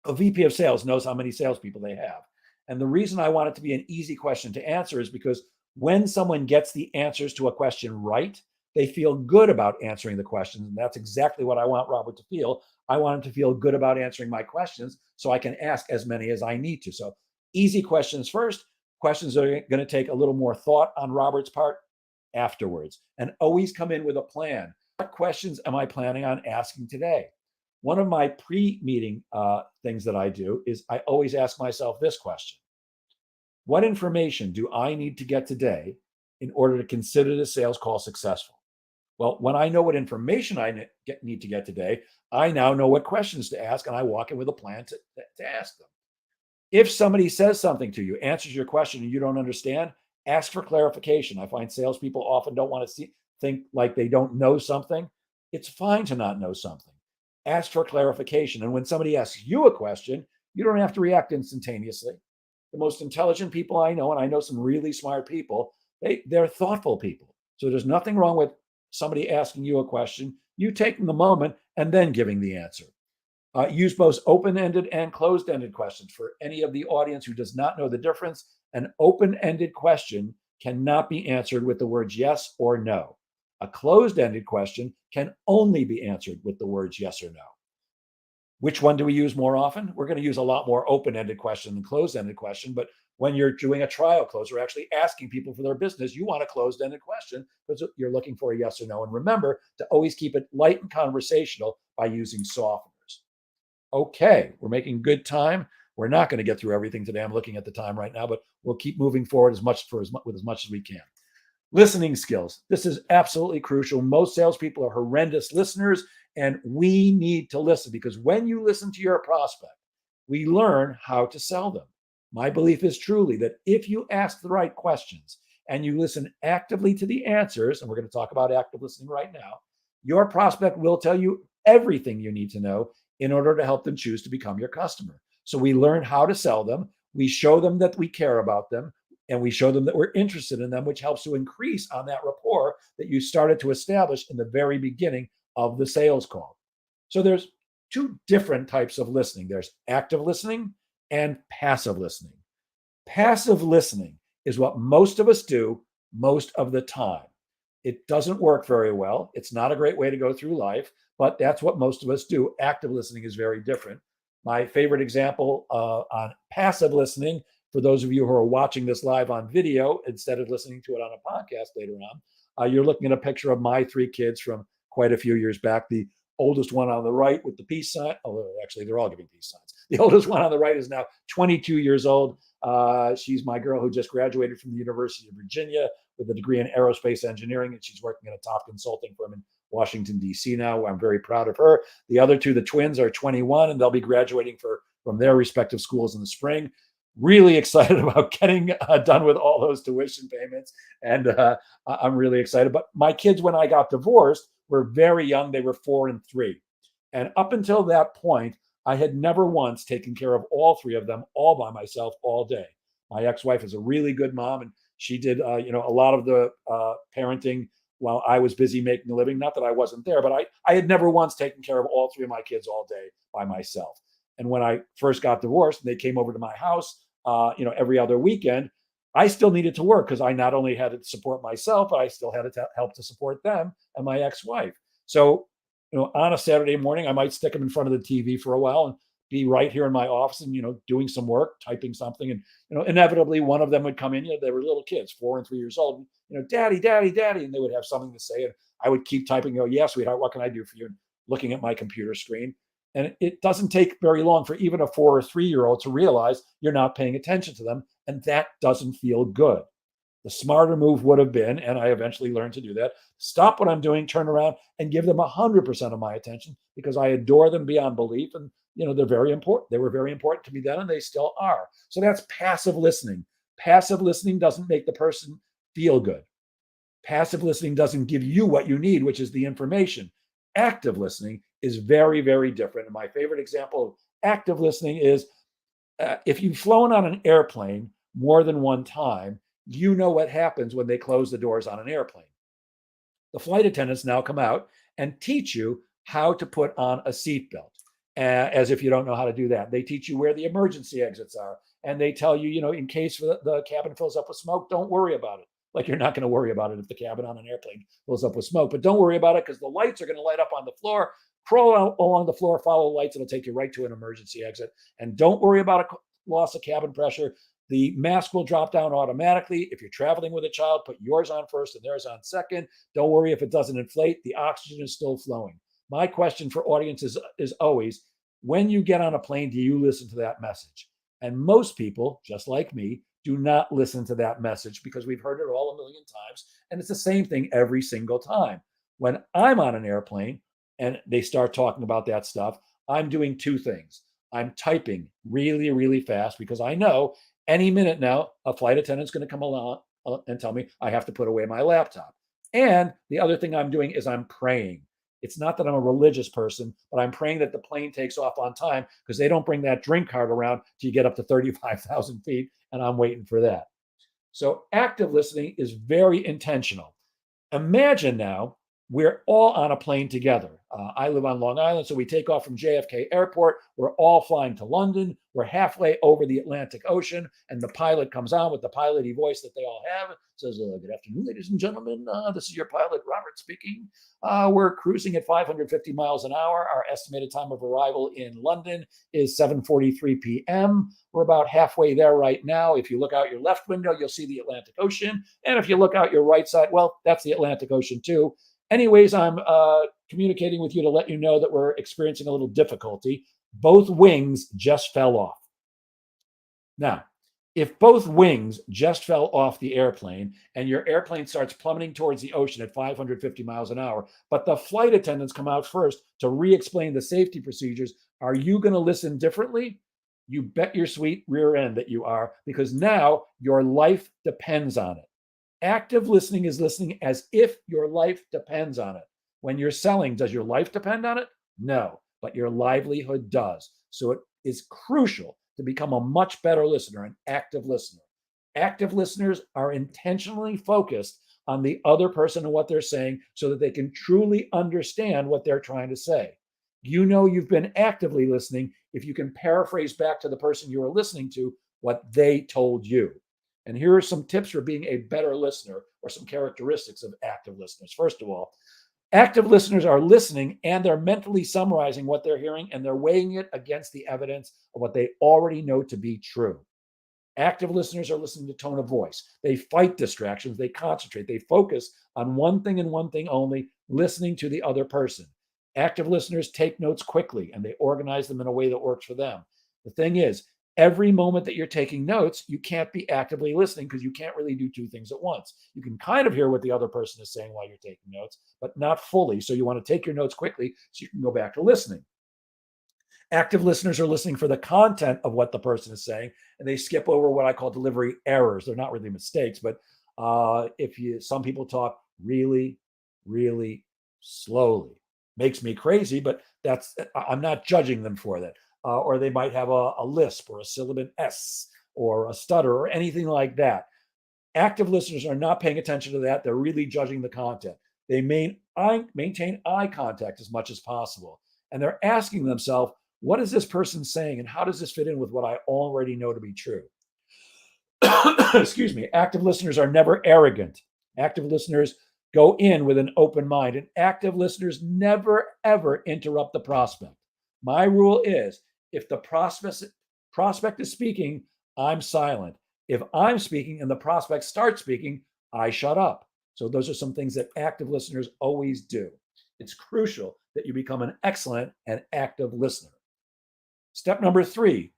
A VP of sales knows how many salespeople they have. And the reason I want it to be an easy question to answer is because when someone gets the answers to a question right, they feel good about answering the questions. And that's exactly what I want Robert to feel. I want him to feel good about answering my questions so I can ask as many as I need to. So easy questions first, questions that are going to take a little more thought on Robert's part afterwards. And always come in with a plan. What questions am I planning on asking today? One of my pre-meeting things that I do is I always ask myself this question. What information do I need to get today in order to consider the sales call successful? Well, when I know what information I need to get today, I now know what questions to ask, and I walk in with a plan to ask them. If somebody says something to you, answers your question, and you don't understand, ask for clarification. I find salespeople often don't want to think like they don't know something. It's fine to not know something. Ask for clarification. And when somebody asks you a question, you don't have to react instantaneously. The most intelligent people I know, and I know some really smart people, they're thoughtful people. So there's nothing wrong with somebody asking you a question, you taking the moment and then giving the answer. Use both open-ended and closed-ended questions. For any of the audience who does not know the difference, an open-ended question cannot be answered with the words yes or no. A closed-ended question can only be answered with the words yes or no. Which one do we use more often? We're going to use a lot more open-ended question than closed-ended question, but when you're doing a trial close or actually asking people for their business, you want a closed-ended question because you're looking for a yes or no. And remember to always keep it light and conversational by using softeners. Okay, we're making good time. We're not going to get through everything today. I'm looking at the time right now, but we'll keep moving forward with as much as we can. Listening skills. This is absolutely crucial. Most salespeople are horrendous listeners, and we need to listen because when you listen to your prospect, we learn how to sell them. My belief is truly that if you ask the right questions and you listen actively to the answers, and we're going to talk about active listening right now, your prospect will tell you everything you need to know in order to help them choose to become your customer. So we learn how to sell them. We show them that we care about them, and we show them that we're interested in them, which helps to increase on that rapport that you started to establish in the very beginning of the sales call. So there's two different types of listening. There's active listening and passive listening. Passive listening is what most of us do most of the time. It doesn't work very well. It's not a great way to go through life, but that's what most of us do. Active listening is very different. My favorite example on passive listening, for those of you who are watching this live on video instead of listening to it on a podcast later on, you're looking at a picture of my three kids from quite a few years back. The oldest one on the right with the peace sign, although actually they're all giving peace signs. The oldest one on the right is now 22 years old. She's my girl who just graduated from the University of Virginia with a degree in aerospace engineering, and she's working at a top consulting firm in Washington, D.C. now. I'm very proud of her. The other two, the twins, are 21, and they'll be graduating from their respective schools in the spring. Really excited about getting done with all those tuition payments, and I'm really excited. But my kids, when I got divorced, were very young. They were 4 and 3. And up until that point, I had never once taken care of all three of them all by myself all day. My ex-wife is a really good mom, and she did, a lot of the parenting while I was busy making a living. Not that I wasn't there, but I had never once taken care of all three of my kids all day by myself. And when I first got divorced and they came over to my house, every other weekend, I still needed to work because I not only had to support myself, but I still had to help to support them and my ex-wife. So, on a Saturday morning, I might stick them in front of the TV for a while and be right here in my office and, doing some work, typing something. And, inevitably one of them would come in, they were little kids, 4 and 3 years old, daddy, daddy, daddy. And they would have something to say. And I would keep typing, go, yes, sweetheart, what can I do for you? And looking at my computer screen. And it doesn't take very long for even a 4 or 3-year-old to realize you're not paying attention to them. And that doesn't feel good. The smarter move would have been, and I eventually learned to do that, stop what I'm doing, turn around and give them 100% of my attention because I adore them beyond belief. And, they're very important. They were very important to me then, and they still are. So that's passive listening. Passive listening doesn't make the person feel good. Passive listening doesn't give you what you need, which is the information. Active listening is very, very different. And my favorite example of active listening is if you've flown on an airplane more than one time, you know what happens when they close the doors on an airplane. The flight attendants now come out and teach you how to put on a seatbelt, as if you don't know how to do that. They teach you where the emergency exits are. And they tell you, in case the cabin fills up with smoke, don't worry about it. Like you're not going to worry about it if the cabin on an airplane fills up with smoke. But don't worry about it because the lights are going to light up on the floor. Crawl out along the floor, follow the lights. It'll take you right to an emergency exit. And don't worry about a loss of cabin pressure. The mask will drop down automatically. If you're traveling with a child, put yours on first and theirs on second. Don't worry if it doesn't inflate. The oxygen is still flowing. My question for audiences is always, when you get on a plane, do you listen to that message? And most people, just like me, do not listen to that message because we've heard it all a million times. And it's the same thing every single time. When I'm on an airplane and they start talking about that stuff, I'm doing two things. I'm typing really, really fast because I know any minute now, a flight attendant's going to come along and tell me I have to put away my laptop. And the other thing I'm doing is I'm praying. It's not that I'm a religious person, but I'm praying that the plane takes off on time because they don't bring that drink cart around till you get up to 35,000 feet, and I'm waiting for that. So active listening is very intentional. Imagine now we're all on a plane together. I live on Long Island, so we take off from JFK Airport. We're all flying to London. We're halfway over the Atlantic Ocean, and the pilot comes on with the pilot-y voice that they all have. Says, "Good afternoon, ladies and gentlemen. This is your pilot, Robert, speaking. We're cruising at 550 miles an hour. Our estimated time of arrival in London is 7:43 p.m. We're about halfway there right now. If you look out your left window, you'll see the Atlantic Ocean. And if you look out your right side, well, that's the Atlantic Ocean too. Anyways, I'm communicating with you to let you know that we're experiencing a little difficulty. Both wings just fell off." Now, if both wings just fell off the airplane and your airplane starts plummeting towards the ocean at 550 miles an hour, but the flight attendants come out first to re-explain the safety procedures, are you going to listen differently? You bet your sweet rear end that you are, because now your life depends on it. Active listening is listening as if your life depends on it. When you're selling, does your life depend on it? No, but your livelihood does. So it is crucial to become a much better listener, an active listener. Active listeners are intentionally focused on the other person and what they're saying so that they can truly understand what they're trying to say. You know you've been actively listening if you can paraphrase back to the person you are listening to what they told you. And here are some tips for being a better listener, or some characteristics of active listeners. First of all, active listeners are listening and they're mentally summarizing what they're hearing and they're weighing it against the evidence of what they already know to be true. Active listeners are listening to tone of voice. They fight distractions. They concentrate. They focus on one thing and one thing only, listening to the other person. Active listeners take notes quickly and they organize them in a way that works for them. The thing is, every moment that you're taking notes, you can't be actively listening because you can't really do two things at once. You can kind of hear what the other person is saying while you're taking notes, but not fully. So you want to take your notes quickly so you can go back to listening. Active listeners are listening for the content of what the person is saying, and they skip over what I call delivery errors. They're not really mistakes, but some people talk really, really slowly. Makes me crazy, but I'm not judging them for that. or they might have a lisp or a sibilant S or a stutter or anything like that. Active listeners are not paying attention to that. They're really judging the content. They maintain eye contact as much as possible. And they're asking themselves, what is this person saying and how does this fit in with what I already know to be true? Excuse me. Active listeners are never arrogant. Active listeners go in with an open mind, and active listeners never, ever interrupt the prospect. My rule is if the prospect is speaking, I'm silent. If I'm speaking and the prospect starts speaking, I shut up. So those are some things that active listeners always do. It's crucial that you become an excellent and active listener. Step number 3,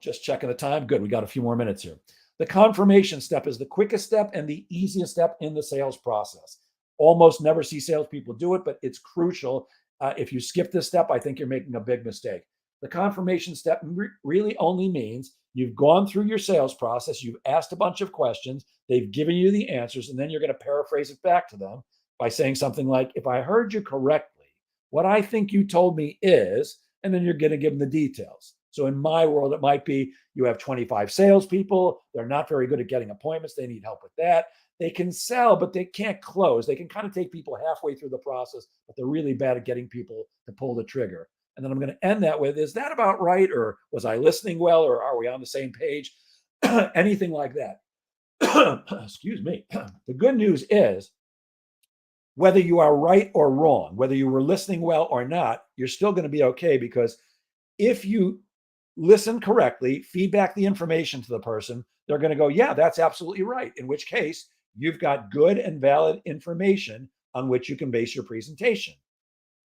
just checking the time. Good, we got a few more minutes here. The confirmation step is the quickest step and the easiest step in the sales process. Almost never see salespeople do it, but it's crucial. If you skip this step, I think you're making a big mistake. The confirmation step really only means you've gone through your sales process, you've asked a bunch of questions, they've given you the answers, and then you're going to paraphrase it back to them by saying something like, if I heard you correctly, what I think you told me is, and then you're going to give them the details. So in my world, it might be you have 25 salespeople. They're not very good at getting appointments. They need help with that. They can sell, but they can't close. They can kind of take people halfway through the process, but they're really bad at getting people to pull the trigger. And then I'm going to end that with, is that about right? Or was I listening well? Or are we on the same page? Anything like that. Excuse me. The good news is, whether you are right or wrong, whether you were listening well or not, you're still going to be okay, because if you listen correctly, feedback the information to the person, they're going to go, yeah, that's absolutely right. In which case, you've got good and valid information on which you can base your presentation.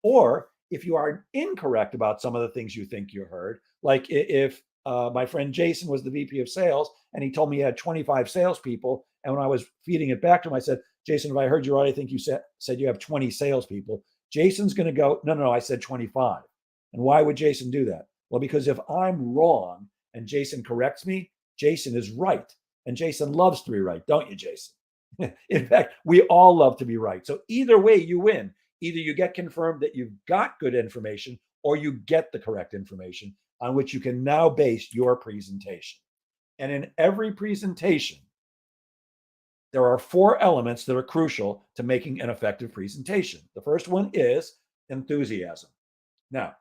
Or if you are incorrect about some of the things you think you heard, like if my friend Jason was the VP of sales and he told me he had 25 salespeople, and when I was feeding it back to him, I said, Jason, if I heard you right, I think you said you have 20 salespeople. Jason's going to go, no, I said 25. And why would Jason do that? Well, because if I'm wrong and Jason corrects me, Jason is right. And Jason loves to be right, don't you, Jason? In fact, we all love to be right. So either way, you win. Either you get confirmed that you've got good information, or you get the correct information on which you can now base your presentation. And in every presentation, there are 4 elements that are crucial to making an effective presentation. The first one is enthusiasm. Now,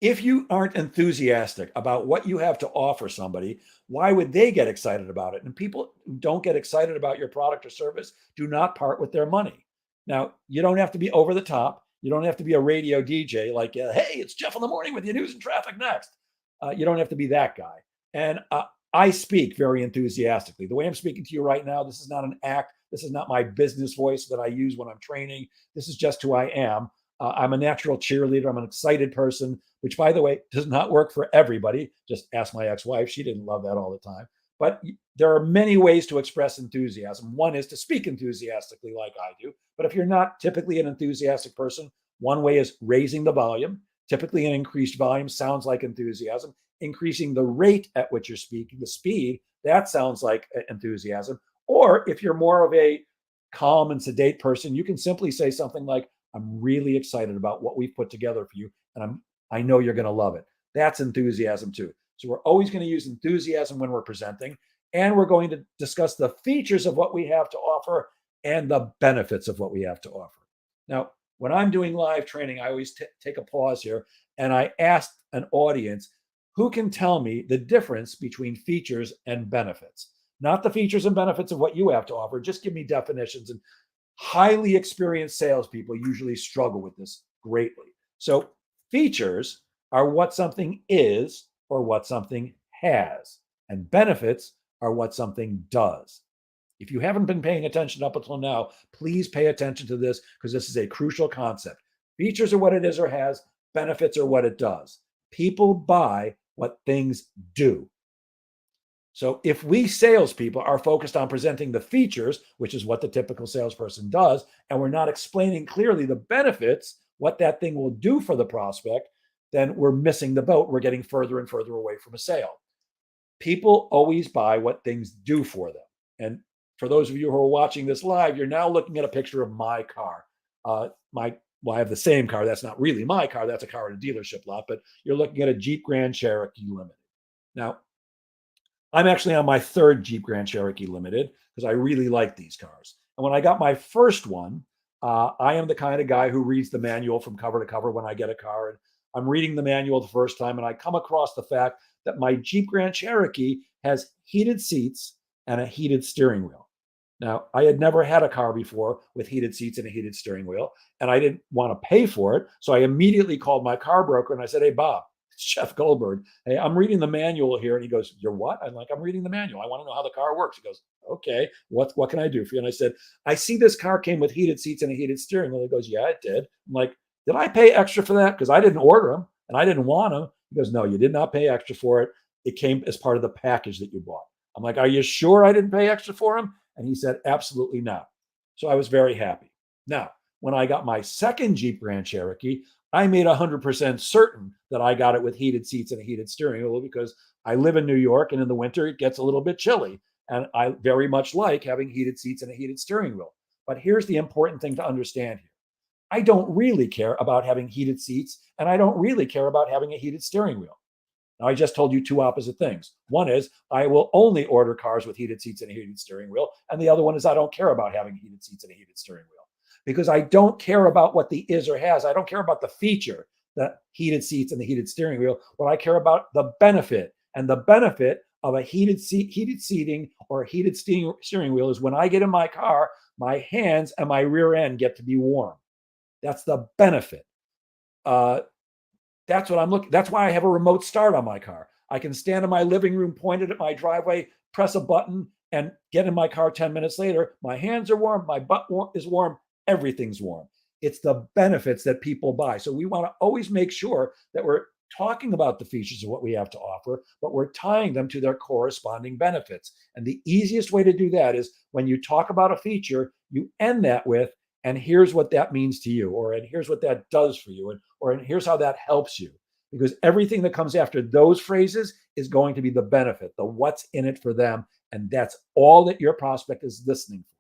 if you aren't enthusiastic about what you have to offer somebody, why would they get excited about it? And people who don't get excited about your product or service do not part with their money. Now, you don't have to be over the top. You don't have to be a radio DJ like, hey, it's Jeff in the morning with your news and traffic next. You don't have to be that guy. And I speak very enthusiastically. The way I'm speaking to you right now, this is not an act. This is not my business voice that I use when I'm training. This is just who I am. I'm a natural cheerleader. I'm an excited person, which, by the way, does not work for everybody. Just ask my ex-wife. She didn't love that all the time. But there are many ways to express enthusiasm. One is to speak enthusiastically like I do. But if you're not typically an enthusiastic person, one way is raising the volume. Typically, an increased volume sounds like enthusiasm. Increasing the rate at which you're speaking, the speed, that sounds like enthusiasm. Or if you're more of a calm and sedate person, you can simply say something like, I'm really excited about what we've put together for you, and I know you're going to love it. That's enthusiasm too. So we're always going to use enthusiasm when we're presenting, and we're going to discuss the features of what we have to offer and the benefits of what we have to offer. Now, when I'm doing live training, I always take a pause here, and I ask an audience, who can tell me the difference between features and benefits? Not the features and benefits of what you have to offer. Just give me definitions. And highly experienced salespeople usually struggle with this greatly. So features are what something is or what something has, and benefits are what something does. If you haven't been paying attention up until now, please pay attention to this, because this is a crucial concept. Features are what it is or has, benefits are what it does. People buy what things do. So if we salespeople are focused on presenting the features, which is what the typical salesperson does, and we're not explaining clearly the benefits, what that thing will do for the prospect, then we're missing the boat. We're getting further and further away from a sale. People always buy what things do for them. And for those of you who are watching this live, you're now looking at a picture of my car. My well, I have the same car. That's not really my car. That's a car in a dealership lot, but you're looking at a Jeep Grand Cherokee Limited. Now, I'm actually on my third Jeep Grand Cherokee Limited because I really like these cars. And when I got my first one, I am the kind of guy who reads the manual from cover to cover when I get a car. And I'm reading the manual the first time, and I come across the fact that my Jeep Grand Cherokee has heated seats and a heated steering wheel. Now, I had never had a car before with heated seats and a heated steering wheel, and I didn't want to pay for it. So I immediately called my car broker and I said, "Hey, Bob, it's Jeff Goldberg. Hey, I'm reading the manual here." And he goes, "You're what?" I'm like, "I'm reading the manual. I want to know how the car works." He goes, "Okay, what can I do for you?" And I said, "I see this car came with heated seats and a heated steering wheel." He goes, "Yeah, it did." I'm like, "Did I pay extra for that? Because I didn't order them and I didn't want them." He goes, "No, you did not pay extra for it. It came as part of the package that you bought." I'm like, "Are you sure I didn't pay extra for them?" And he said, "Absolutely not." So I was very happy. Now, when I got my second Jeep Grand Cherokee, I made 100% certain that I got it with heated seats and a heated steering wheel because I live in New York and in the winter it gets a little bit chilly. And I very much like having heated seats and a heated steering wheel. But here's the important thing to understand here. I don't really care about having heated seats, and I don't really care about having a heated steering wheel. Now, I just told you two opposite things. One is I will only order cars with heated seats and a heated steering wheel. And the other one is I don't care about having heated seats and a heated steering wheel because I don't care about what the is or has. I don't care about the feature, the heated seats and the heated steering wheel. What I care about the benefit, and the benefit of a heated seating or a heated steering wheel is when I get in my car, my hands and my rear end get to be warm. That's the benefit. Uh, that's what I'm looking. That's why I have a remote start on my car. I can stand in my living room, point it at my driveway, press a button, and get in my car 10 minutes later. My hands are warm, my butt is warm, everything's warm. It's the benefits that people buy. So we want to always make sure that we're talking about the features of what we have to offer, but we're tying them to their corresponding benefits. And the easiest way to do that is when you talk about a feature, you end that with, "And here's what that means to you," or "and here's what that does for you," and here's how that helps you. Because everything that comes after those phrases is going to be the benefit, the what's in it for them. And that's all that your prospect is listening for.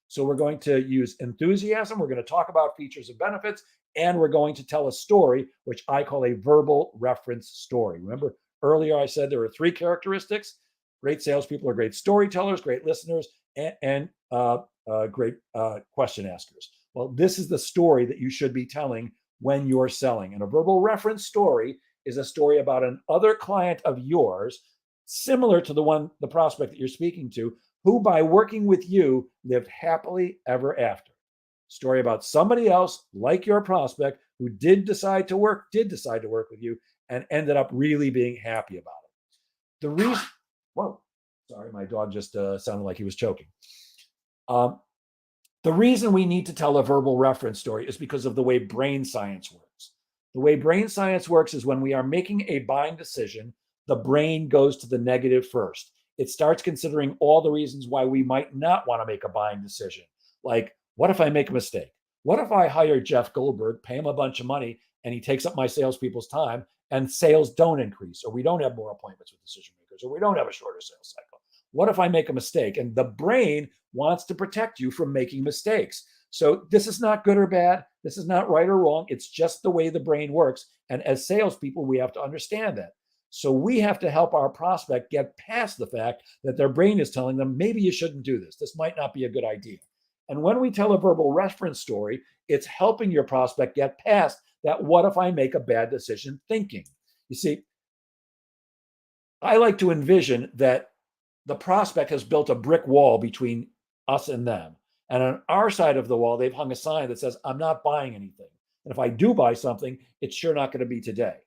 So we're going to use enthusiasm. We're going to talk about features and benefits, and we're going to tell a story, which I call a verbal reference story. Remember earlier I said there are three characteristics. Great salespeople are great storytellers, great listeners, and great question askers. Well, this is the story that you should be telling when you're selling. And a verbal reference story is a story about an other client of yours, similar to the prospect that you're speaking to, who by working with you lived happily ever after. Story about somebody else like your prospect who did decide to work with you and ended up really being happy about it. The reason, whoa, sorry, my dog just sounded like he was choking. The reason we need to tell a verbal reference story is because of the way brain science works. The way brain science works is when we are making a buying decision, the brain goes to the negative first. It starts considering all the reasons why we might not want to make a buying decision. Like, what if I make a mistake? What if I hire Jeff Goldberg, pay him a bunch of money, and he takes up my salespeople's time and sales don't increase, or we don't have more appointments with decision makers, or we don't have a shorter sales cycle? What if I make a mistake? And the brain wants to protect you from making mistakes. So this is not good or bad. This is not right or wrong. It's just the way the brain works. And as salespeople, we have to understand that. So we have to help our prospect get past the fact that their brain is telling them, maybe you shouldn't do this. This might not be a good idea. And when we tell a verbal reference story, it's helping your prospect get past that what if I make a bad decision thinking. You see, I like to envision that the prospect has built a brick wall between us and them. And on our side of the wall, they've hung a sign that says, "I'm not buying anything. And if I do buy something, it's sure not going to be today."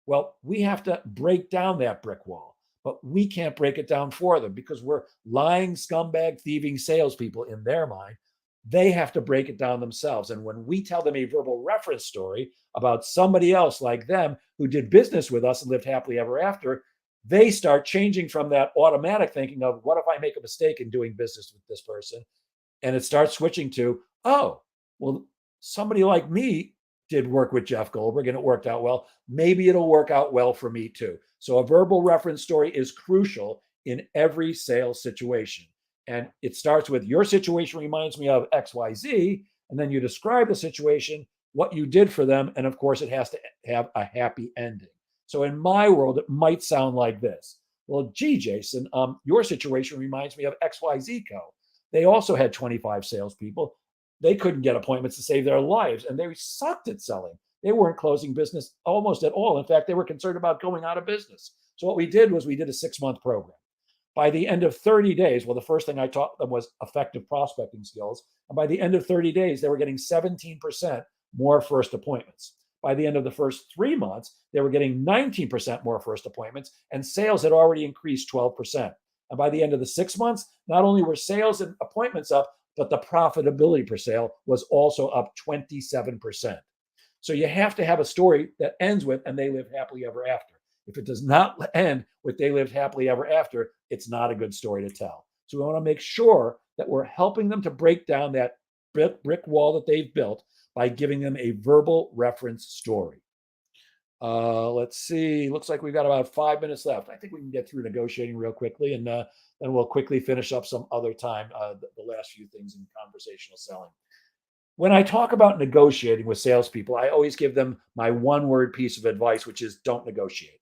Well, we have to break down that brick wall, but we can't break it down for them because we're lying, scumbag, thieving salespeople in their mind. They have to break it down themselves. And when we tell them a verbal reference story about somebody else like them who did business with us and lived happily ever after, they start changing from that automatic thinking of, what if I make a mistake in doing business with this person? And it starts switching to, oh, well, somebody like me did work with Jeff Goldberg and it worked out well. Maybe it'll work out well for me too. So a verbal reference story is crucial in every sales situation. And it starts with, your situation reminds me of XYZ. And then you describe the situation what you did for them, and of course, it has to have a happy ending. So in my world, it might sound like this. Well, gee, Jason, your situation reminds me of XYZ Co. They also had 25 salespeople. They couldn't get appointments to save their lives, and they sucked at selling. They weren't closing business almost at all. In fact, they were concerned about going out of business. So what we did was we did a 6-month program. By the end of 30 days, well, the first thing I taught them was effective prospecting skills. And by the end of 30 days, they were getting 17% more first appointments. By the end of the first 3 months, they were getting 19% more first appointments, and sales had already increased 12%. And by the end of the 6 months, not only were sales and appointments up, but the profitability per sale was also up 27%. So you have to have a story that ends with, and they live happily ever after. If it does not end with they lived happily ever after, it's not a good story to tell. So we want to make sure that we're helping them to break down that brick wall that they've built by giving them a verbal reference story. Let's see. Looks like we've got about 5 minutes left. I think we can get through negotiating real quickly, and then we'll quickly finish up some other time, the last few things in conversational selling. When I talk about negotiating with salespeople, I always give them my one-word piece of advice, which is don't negotiate.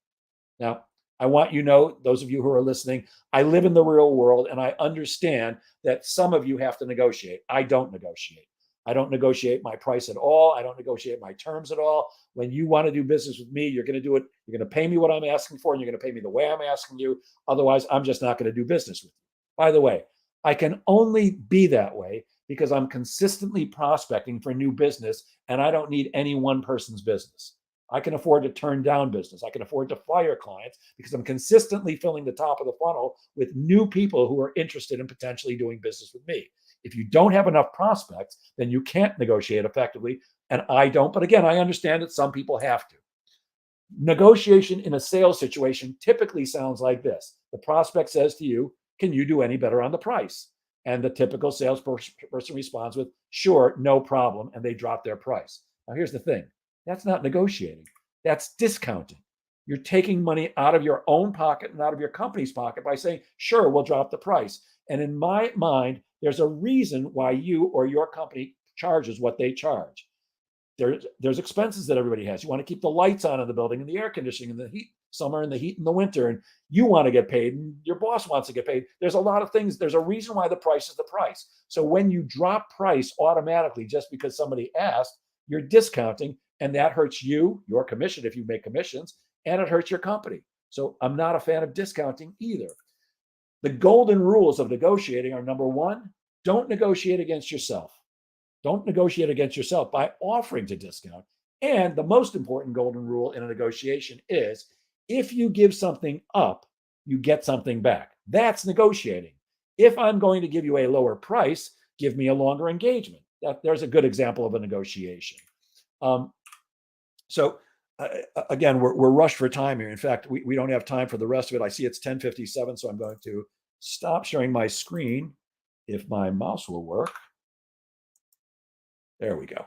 Now, I want you to know, those of you who are listening, I live in the real world, and I understand that some of you have to negotiate. I don't negotiate. I don't negotiate my price at all. I don't negotiate my terms at all. When you want to do business with me, you're going to do it. You're going to pay me what I'm asking for, and you're going to pay me the way I'm asking you. Otherwise, I'm just not going to do business with you. By the way, I can only be that way because I'm consistently prospecting for new business, and I don't need any one person's business. I can afford to turn down business. I can afford to fire clients because I'm consistently filling the top of the funnel with new people who are interested in potentially doing business with me. If you don't have enough prospects, then you can't negotiate effectively. And I don't. But again, I understand that some people have to. Negotiation in a sales situation typically sounds like this. The prospect says to you, can you do any better on the price? And the typical salesperson responds with, sure, no problem. And they drop their price. Now, here's the thing. That's not negotiating. That's discounting. You're taking money out of your own pocket and out of your company's pocket by saying, sure, we'll drop the price. And in my mind, there's a reason why you or your company charges what they charge. There's expenses that everybody has. You want to keep the lights on in the building and the air conditioning and the heat, summer and the heat in the winter, and you want to get paid and your boss wants to get paid. There's a lot of things. There's a reason why the price is the price. So when you drop price automatically just because somebody asked, you're discounting, and that hurts you, your commission if you make commissions, and it hurts your company. So I'm not a fan of discounting either. The golden rules of negotiating are, number one, don't negotiate against yourself. Don't negotiate against yourself by offering to discount. And the most important golden rule in a negotiation is if you give something up, you get something back. That's negotiating. If I'm going to give you a lower price, give me a longer engagement. There's a good example of a negotiation. Again, we're rushed for time here. In fact, we don't have time for the rest of it. I see it's 10:57, so I'm going to stop sharing my screen if my mouse will work. There we go.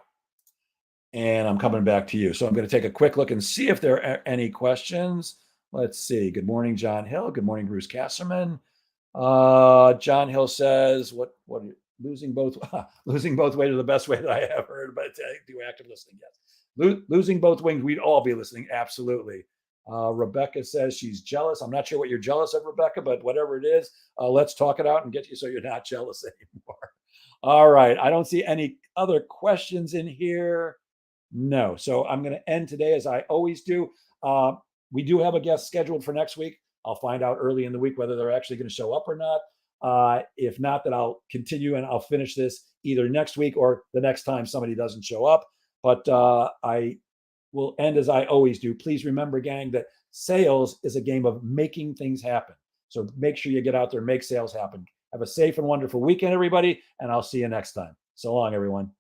And I'm coming back to you. So I'm going to take a quick look and see if there are any questions. Let's see. Good morning, John Hill. Good morning, Bruce Kasserman. John Hill says, what losing both ways are the best way that I have heard, but do active listening, yes. Losing both wings, we'd all be listening. Absolutely. Rebecca says she's jealous. I'm not sure what you're jealous of, Rebecca, but whatever it is, let's talk it out and get you so you're not jealous anymore. All right. I don't see any other questions in here. No. So I'm going to end today as I always do. We do have a guest scheduled for next week. I'll find out early in the week whether they're actually going to show up or not. If not, then I'll continue and I'll finish this either next week or the next time somebody doesn't show up. But I will end as I always do. Please remember, gang, that sales is a game of making things happen. So make sure you get out there and make sales happen. Have a safe and wonderful weekend, everybody, and I'll see you next time. So long, everyone.